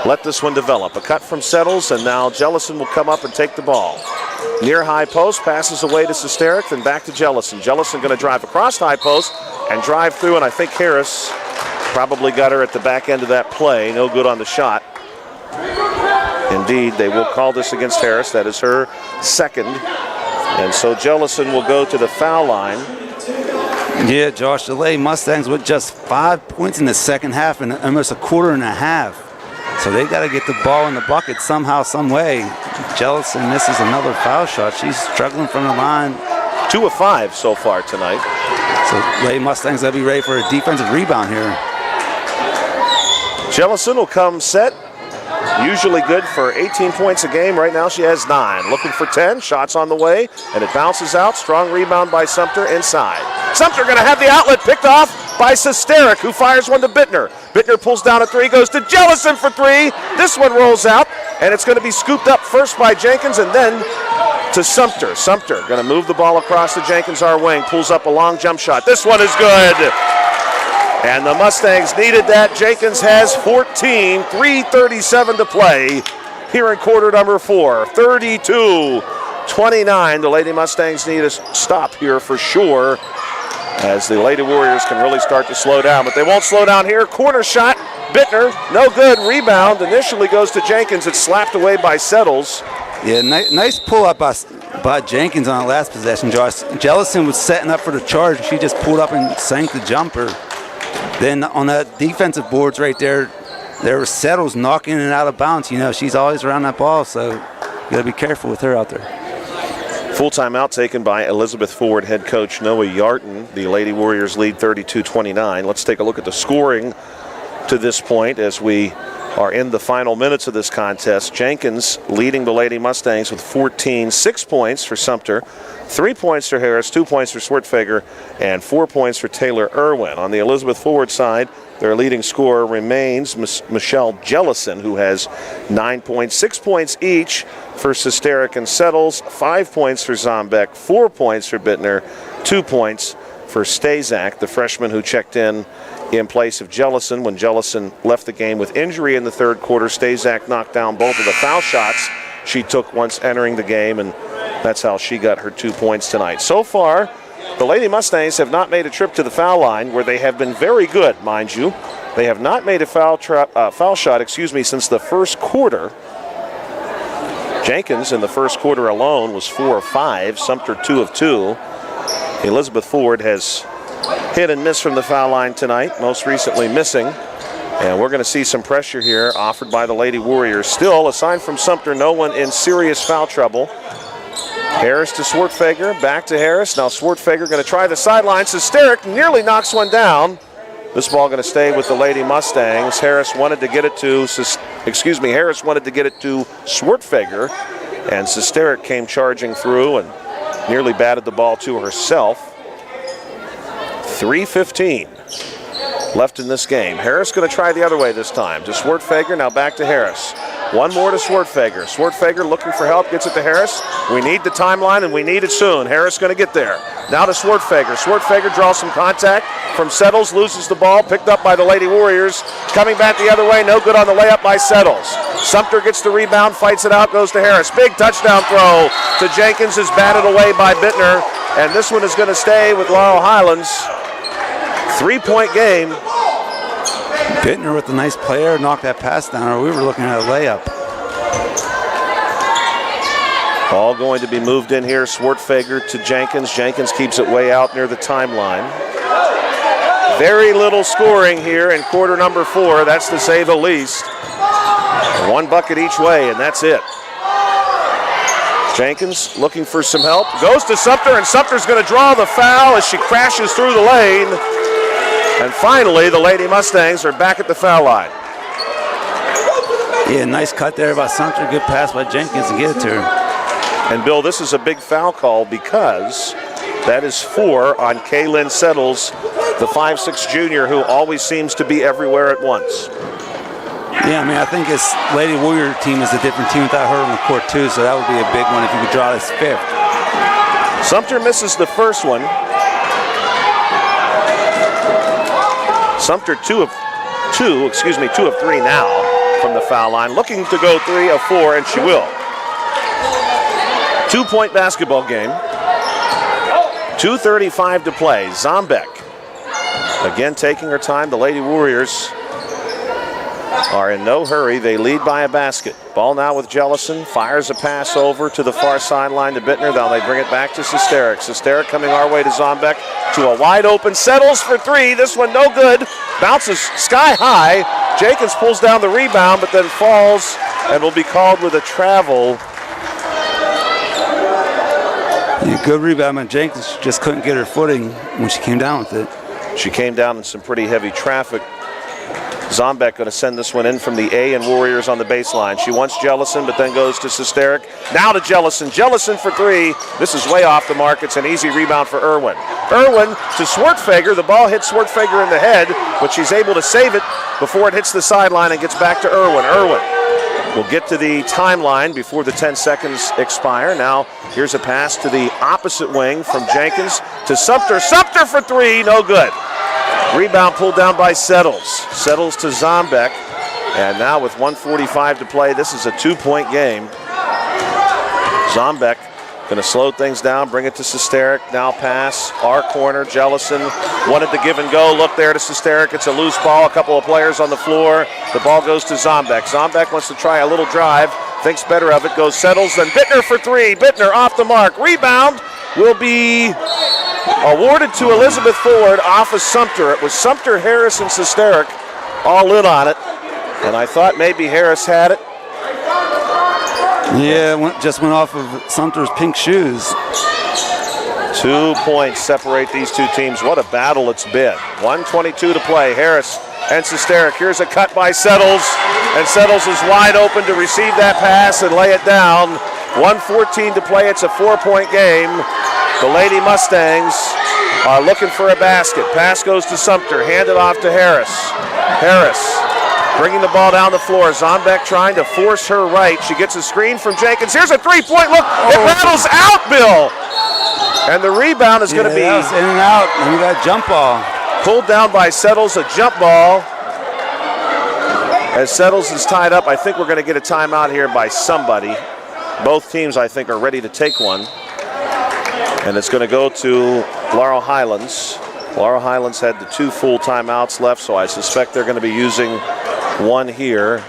let this one develop. A cut from Settles, and now Jellison will come up and take the ball. Near high post, passes away to Sesteric, then back to Jellison. Jellison going to drive across high post and drive through, and I think Harris probably got her at the back end of that play. No good on the shot. Indeed, they will call this against Harris. That is her second. And so Jellison will go to the foul line. Yeah, Josh, the Lady Mustangs with just 5 points in the second half and almost a quarter and a half. So they got to get the ball in the bucket somehow, some way. Jellison misses another foul shot. She's struggling from the line. 2 of 5 so far tonight. So Lady Mustangs will be ready for a defensive rebound here. Jellison will come set. Usually good for 18 points a game. Right now she has 9. Looking for 10. Shots on the way. And it bounces out. Strong rebound by Sumter inside. Sumter going to have the outlet picked off by Sesteric, who fires one to Bittner. Bittner pulls down a 3, goes to Jellison for 3. This one rolls out, and it's going to be scooped up first by Jenkins and then to Sumter. Sumter going to move the ball across to Jenkins, our wing. Pulls up a long jump shot. This one is good. And the Mustangs needed that. Jenkins has 14, 3:37 to play here in quarter number 4. 32-29. The Lady Mustangs need a stop here for sure, as the Lady Warriors can really start to slow down. But they won't slow down here. Corner shot. Bittner, no good. Rebound initially goes to Jenkins. It's slapped away by Settles. Yeah, nice pull-up by Jenkins on the last possession, Josh. Jellison was setting up for the charge, and she just pulled up and sank the jumper. Then on that defensive boards right there, there was Settles knocking it out of bounds. You know, she's always around that ball, so you got to be careful with her out there. Full timeout taken by Elizabeth Ford head coach Noah Yarton. The Lady Warriors lead 32-29. Let's take a look at the scoring to this point as we are in the final minutes of this contest. Jenkins leading the Lady Mustangs with 14, 6 points for Sumter, 3 points for Harris, 2 points for Swartfager, and 4 points for Taylor Irwin. On the Elizabeth Ford side, their leading scorer remains Michelle Jellison, who has 9 points, 6 points each for Sesteric and Settles, 5 points for Zombeck, 4 points for Bittner, 2 points for Stazak, the freshman who checked in place of Jellison when Jellison left the game with injury in the third quarter. Stazak knocked down both of the foul shots she took once entering the game, and That's how she got her 2 points tonight. So far, the Lady Mustangs have not made a trip to the foul line, where they have been very good, mind you. They have not made a foul shot, since the first quarter. Jenkins in the first quarter alone was 4 of 5. Sumter 2 of 2. Elizabeth Ford has hit and missed from the foul line tonight, most recently missing. And we're going to see some pressure here offered by the Lady Warriors. Still, aside from Sumter, no one in serious foul trouble. Harris to Swartfager, back to Harris. Now Swartfager going to try the sideline. Sesteric nearly knocks one down. This ball going to stay with the Lady Mustangs. Harris wanted to get it to Swartfager, and Sesteric came charging through and nearly batted the ball to herself. 3:15 left in this game. Harris going to try the other way this time. To Swartfager, now back to Harris. One more to Swartfager. Swartfager looking for help, gets it to Harris. We need the timeline, and we need it soon. Harris going to get there. Now to Swartfager. Swartfager draws some contact from Settles, loses the ball, picked up by the Lady Warriors. Coming back the other way, no good on the layup by Settles. Sumter gets the rebound, fights it out, goes to Harris. Big touchdown throw to Jenkins, is batted away by Bittner, and this one is going to stay with Laurel Highlands. 3-point game. Bittner with a nice player, knocked that pass down, or we were looking at a layup. Ball going to be moved in here. Swartfager to Jenkins. Jenkins keeps it way out near the timeline. Very little scoring here in quarter number 4. That's to say the least. 1 bucket each way, and that's it. Jenkins looking for some help. Goes to Sumter, and Sumter's going to draw the foul as she crashes through the lane. And finally, the Lady Mustangs are back at the foul line. Yeah, nice cut there by Sumter. Good pass by Jenkins to get it to her. And Bill, this is a big foul call because that is 4 on Kaylin Settles, the 5'6" junior who always seems to be everywhere at once. Yeah, I mean, I think this Lady Warrior team is a different team without her on the court too, so that would be a big one if you could draw this 5th. Sumter misses the first one. Sumter 2 of 3 now from the foul line. Looking to go 3 of 4, and she will. 2-point basketball game. 2:35 to play. Zombeck again taking her time. The Lady Warriors are in no hurry. They lead by a basket. Ball now with Jellison. Fires a pass over to the far sideline to Bittner. Now they bring it back to Sesteric. Sesteric coming our way to Zombeck. To a wide open. Settles for 3. This one no good. Bounces sky high. Jenkins pulls down the rebound, but then falls and will be called with a travel. Yeah, good rebound by Jenkins. She just couldn't get her footing when she came down with it. She came down in some pretty heavy traffic. Zombeck going to send this one in from the A and Warriors on the baseline. She wants Jellison, but then goes to Sesteric. Now to Jellison. Jellison for 3. This is way off the mark. It's an easy rebound for Irwin. Irwin to Swartfager. The ball hits Swartfager in the head, but she's able to save it before it hits the sideline and gets back to Irwin. Irwin will get to the timeline before the 10 seconds expire. Now here's a pass to the opposite wing from Jenkins to Sumter. Sumter for 3. No good. Rebound pulled down by Settles. Settles to Zombeck. And now with 1:45 to play, this is a 2-point game. Zombeck going to slow things down, bring it to Sesteric. Now pass, our corner. Jellison wanted the give and go. Look there to Sesteric. It's a loose ball. A couple of players on the floor. The ball goes to Zombeck. Zombeck wants to try a little drive. Thinks better of it. Goes Settles. Then Bittner for 3. Bittner off the mark. Rebound will be awarded to Elizabeth Ford off of Sumter. It was Sumter, Harris, and Sesteric all in on it. And I thought maybe Harris had it. Yeah, just went off of Sumter's pink shoes. 2 points separate these two teams. What a battle it's been. 1:22 to play. Harris and Sesteric. Here's a cut by Settles. And Settles is wide open to receive that pass and lay it down. 1:14 to play. It's a 4-point game. The Lady Mustangs are looking for a basket. Pass goes to Sumter. Handed off to Harris. Harris bringing the ball down the floor. Zombeck trying to force her right. She gets a screen from Jenkins. Here's a 3-point look. It rattles out, Bill. And the rebound is going to be in and out. And we got a jump ball. Pulled down by Settles, a jump ball. As Settles is tied up, I think we're going to get a timeout here by somebody. both teams, I think, are ready to take one. And it's going to go to Laurel Highlands. Laurel Highlands had the 2 full timeouts left, so I suspect they're going to be using one here.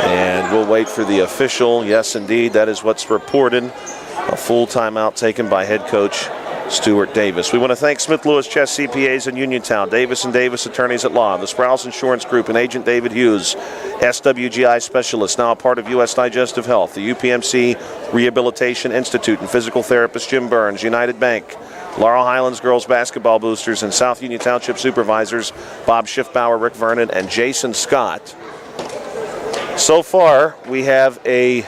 And we'll wait for the official. Yes, indeed, that is what's reported. A full timeout taken by head coach Stuart Davis. We want to thank Smith Lewis Chess CPAs in Uniontown, Davis & Davis Attorneys at Law, the Sprouse Insurance Group and Agent David Hughes, SWGI Specialist, now a part of U.S. Digestive Health, the UPMC Rehabilitation Institute and physical therapist Jim Burns, United Bank, Laurel Highlands Girls Basketball Boosters, and South Union Township Supervisors Bob Schiffbauer, Rick Vernon, and Jason Scott. So far, we have a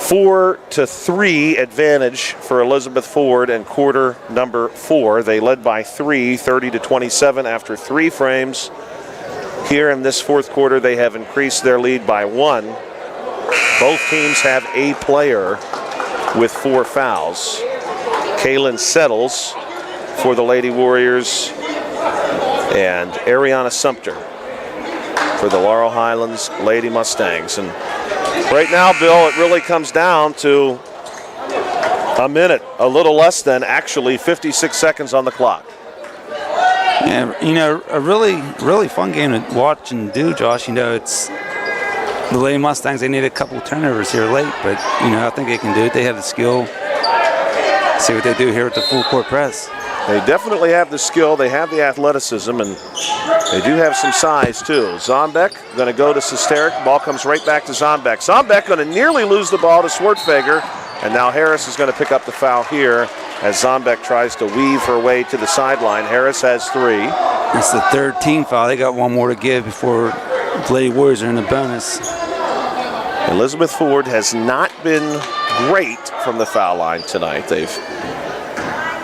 4-3 advantage for Elizabeth Forward in quarter number 4. They led by 3, 30-27 after 3 frames. Here in this fourth quarter, they have increased their lead by 1. Both teams have a player with 4 fouls. Kaylin Settles for the Lady Warriors and Ariana Sumter for the Laurel Highlands Lady Mustangs. And right now, Bill, it really comes down to a minute, a little less than actually 56 seconds on the clock. Yeah, you know, a really fun game to watch and do, Josh. You know, it's the Lady Mustangs, they need a couple turnovers here late, but, you know, I think they can do it. They have the skill. See what they do here with the full court press. They definitely have the skill. They have the athleticism, and they do have some size, too. Zombek going to go to Sesterik. Ball comes right back to Zombek. Zombek going to nearly lose the ball to Swartfager, and now Harris is going to pick up the foul here as Zombek tries to weave her way to the sideline. Harris has 3. That's the 3rd team foul. They got one more to give before the Lady Warriors are in the bonus. Elizabeth Ford has not been great from the foul line tonight. They've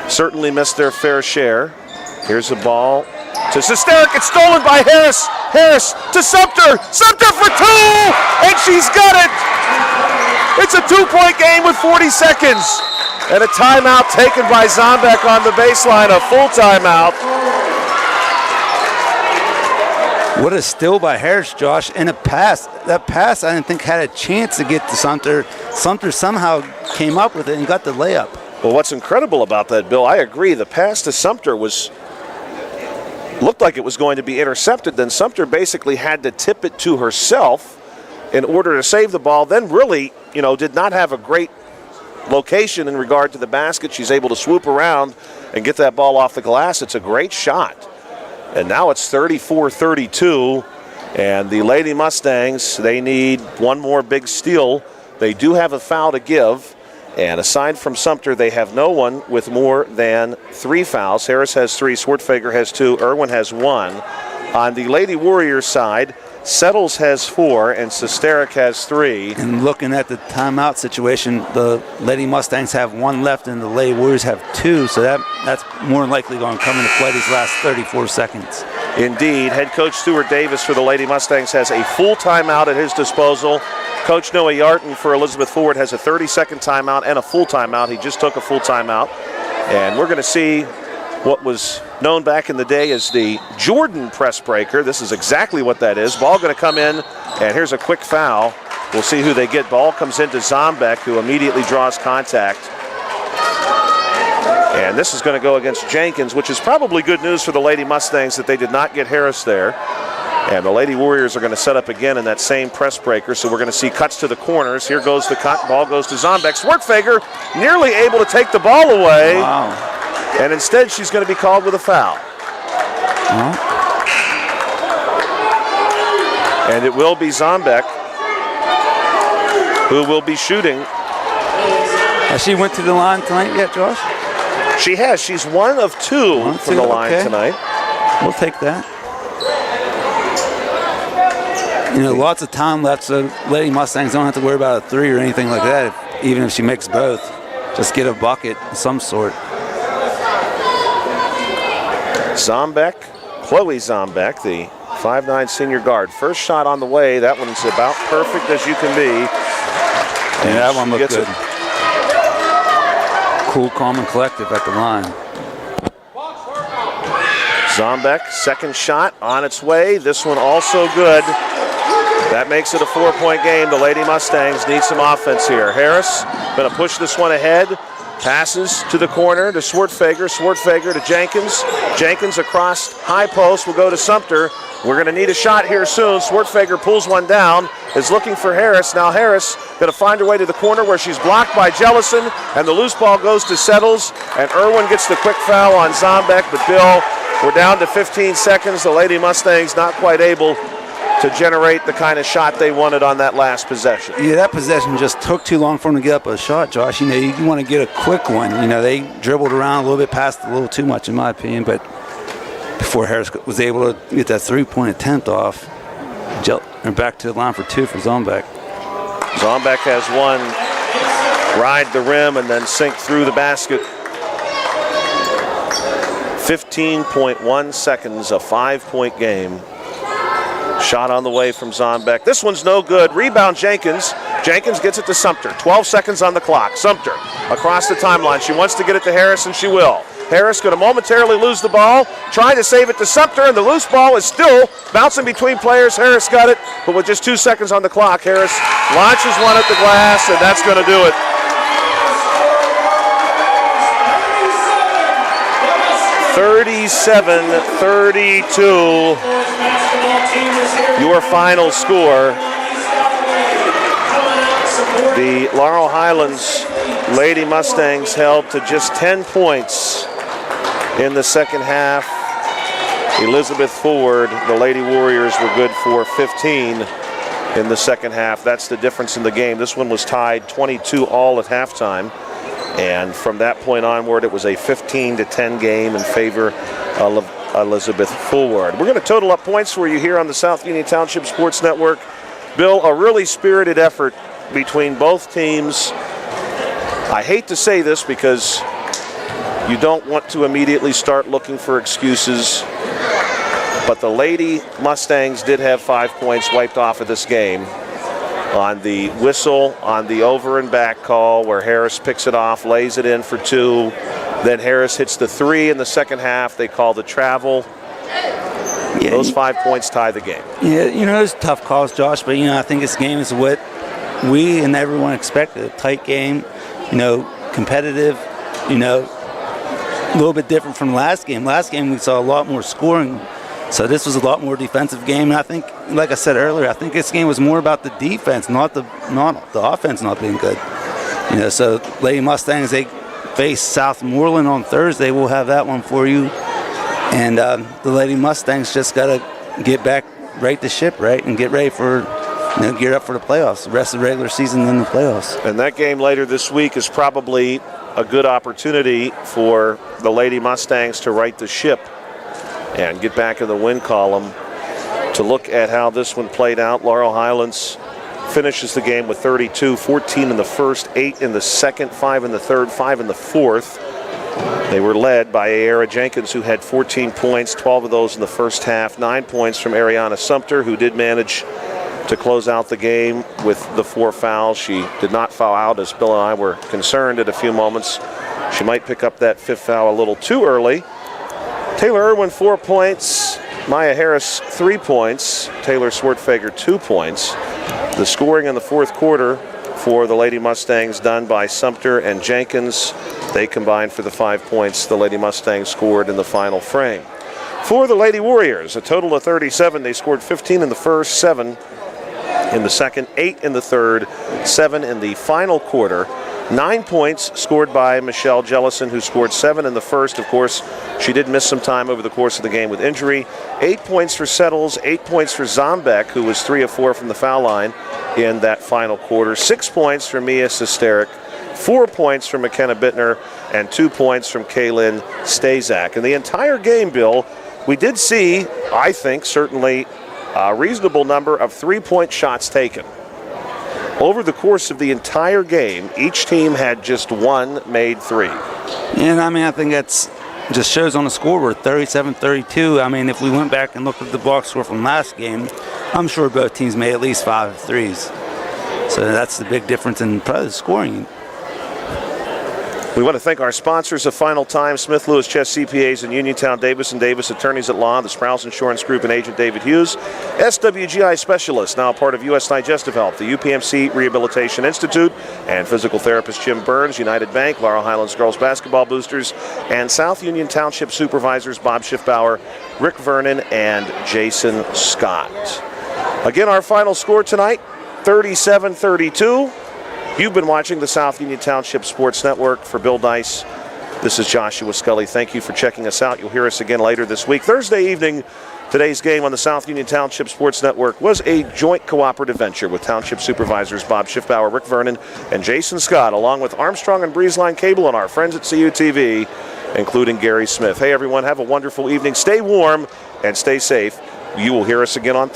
certainly missed their fair share. Here's the ball to Sesterik. It's stolen by Harris. Harris to Sumter. Sumter for 2, and she's got it. It's a 2-point game with 40 seconds. And a timeout taken by Zombek on the baseline, a full timeout. What a steal by Harris, Josh, and a pass. That pass, I didn't think had a chance to get to Sumter. Sumter somehow came up with it and got the layup. Well, what's incredible about that, Bill, I agree. The pass to Sumter looked like it was going to be intercepted. Then Sumter basically had to tip it to herself in order to save the ball. Then really, you know, did not have a great location in regard to the basket. She's able to swoop around and get that ball off the glass. It's a great shot. And now it's 34-32. And the Lady Mustangs, they need one more big steal. They do have a foul to give. And aside from Sumter, they have no one with more than 3 fouls. Harris has 3, Swartfager has 2, Irwin has 1. On the Lady Warriors side, Settles has 4, and Sesterik has 3. And looking at the timeout situation, the Lady Mustangs have 1 left, and the Lady Warriors have 2, so that's more than likely going to come into play these last 34 seconds. Indeed. Head coach Stuart Davis for the Lady Mustangs has a full timeout at his disposal. Coach Noah Yarton for Elizabeth Forward has a 30-second timeout and a full timeout. He just took a full timeout. And we're going to see what was known back in the day as the Jordan press breaker. This is exactly what that is. Ball going to come in, and here's a quick foul. We'll see who they get. Ball comes into Zombek, who immediately draws contact. And this is going to go against Jenkins, which is probably good news for the Lady Mustangs that they did not get Harris there. And the Lady Warriors are going to set up again in that same press breaker, so we're going to see cuts to the corners. Here goes the cut. Ball goes to Zombek. Swartfager nearly able to take the ball away. Wow. And instead, she's going to be called with a foul. And it will be Zombek who will be shooting. Has she went to the line tonight yet, Josh? She has. She's 1 of 2 from the line tonight. We'll take that. You know, lots of time left, so Lady Mustangs don't have to worry about a 3 or anything like that, even if she makes both. Just get a bucket of some sort. Zombek, Chloe Zombek, the 5'9" senior guard. First shot on the way. That one's about perfect as you can be. And that one looked good. Cool, calm, and collective at the line. Zombek, second shot on its way. This one also good. That makes it a 4-point game. The Lady Mustangs need some offense here. Harris going to push this one ahead. Passes to the corner to Swartfager. Swartfager to Jenkins. Jenkins across high post will go to Sumter. We're going to need a shot here soon. Swartfager pulls one down, is looking for Harris. Now Harris going to find her way to the corner where she's blocked by Jellison, and the loose ball goes to Settles, and Irwin gets the quick foul on Zombeck. But Bill, we're down to 15 seconds. The Lady Mustangs not quite able to generate the kind of shot they wanted on that last possession. Yeah, that possession just took too long for them to get up a shot, Josh. You know, you want to get a quick one. You know, they dribbled around a little bit, passed a little too much in my opinion, but before Harris was able to get that three-point attempt off, and back to the line for two for Zombeck. Zombeck has one ride the rim and then sink through the basket. 15.1 seconds, a 5-point game. Shot on the way from Zombeck. This one's no good. Rebound Jenkins. Jenkins gets it to Sumter. 12 seconds on the clock. Sumter across the timeline. She wants to get it to Harris, and she will. Harris going to momentarily lose the ball, trying to save it to Sumter, and the loose ball is still bouncing between players. Harris got it, but with just 2 seconds on the clock, Harris launches one at the glass, and that's going to do it. 37-32, your final score. The Laurel Highlands Lady Mustangs held to just 10 points in the second half. Elizabeth Forward, the Lady Warriors, were good for 15 in the second half. That's the difference in the game. This one was tied 22 all at halftime. And from that point onward, it was a 15-10 game in favor of Elizabeth Forward. We're going to total up points for you here on the South Union Township Sports Network. Bill, a really spirited effort between both teams. I hate to say this because you don't want to immediately start looking for excuses, but the Lady Mustangs did have 5 points wiped off of this game on the whistle, on the over and back call where Harris picks it off, lays it in for two. Then Harris hits the three in the second half. They call the travel. Yeah, those 5 points tie the game. Yeah, you know, it's tough calls, Josh, but, you know, I think this game is what we and everyone expected. A tight game, you know, competitive, you know, a little bit different from last game. Last game we saw a lot more scoring. So this was a lot more defensive game, and I think, like I said earlier, I think this game was more about the defense, not the offense not being good. You know, so Lady Mustangs, they face Southmoreland on Thursday. We'll have that one for you. And the Lady Mustangs just got to get back, right the ship, right, and get ready for, you know, gear up for the playoffs, the rest of the regular season and the playoffs. And that game later this week is probably a good opportunity for the Lady Mustangs to right the ship and get back in the win column. To look at how this one played out, Laurel Highlands finishes the game with 32, 14 in the first, 8 in the second, 5 in the third, 5 in the fourth. They were led by Ayara Jenkins, who had 14 points, 12 of those in the first half, 9 points from Ariana Sumter, who did manage to close out the game with the 4 fouls. She did not foul out, as Bill and I were concerned at a few moments. She might pick up that 5th foul a little too early. Taylor Irwin, 4 points. Maya Harris, 3 points. Taylor Swartfager, 2 points. The scoring in the fourth quarter for the Lady Mustangs done by Sumter and Jenkins. They combined for the 5 points the Lady Mustangs scored in the final frame. For the Lady Warriors, a total of 37. They scored 15 in the first, 7 in the second, 8 in the third, 7 in the final quarter. 9 points scored by Michelle Jellison, who scored 7 in the first. Of course, she did miss some time over the course of the game with injury. 8 points for Settles, 8 points for Zombeck, who was 3 of 4 from the foul line in that final quarter. 6 points for Mia Sesterik, 4 points from McKenna Bittner, and 2 points from Kaylin Stazak. In the entire game, Bill, we did see, I think, certainly a reasonable number of 3-point shots taken. Over the course of the entire game, each team had just 1 made 3. And I mean, I think that's just shows on the scoreboard, 37-32. I mean, if we went back and looked at the box score from last game, I'm sure both teams made at least 5 threes. So that's the big difference in probably the scoring. We want to thank our sponsors of Final Time, Smith Lewis Chess CPAs in Uniontown, Davis & Davis Attorneys at Law, the Sprouse Insurance Group and Agent David Hughes, SWGI Specialists, now a part of U.S. Digestive Health, the UPMC Rehabilitation Institute, and physical therapist Jim Burns, United Bank, Laurel Highlands Girls Basketball Boosters, and South Union Township Supervisors Bob Schiffbauer, Rick Vernon, and Jason Scott. Again, our final score tonight, 37-32. You've been watching the South Union Township Sports Network. For Bill Dice, this is Joshua Scully. Thank you for checking us out. You'll hear us again later this week. Thursday evening, today's game on the South Union Township Sports Network was a joint cooperative venture with Township Supervisors Bob Schiffbauer, Rick Vernon, and Jason Scott, along with Armstrong and Breezeline Cable and our friends at CUTV, including Gary Smith. Hey, everyone, have a wonderful evening. Stay warm and stay safe. You will hear us again on Thursday.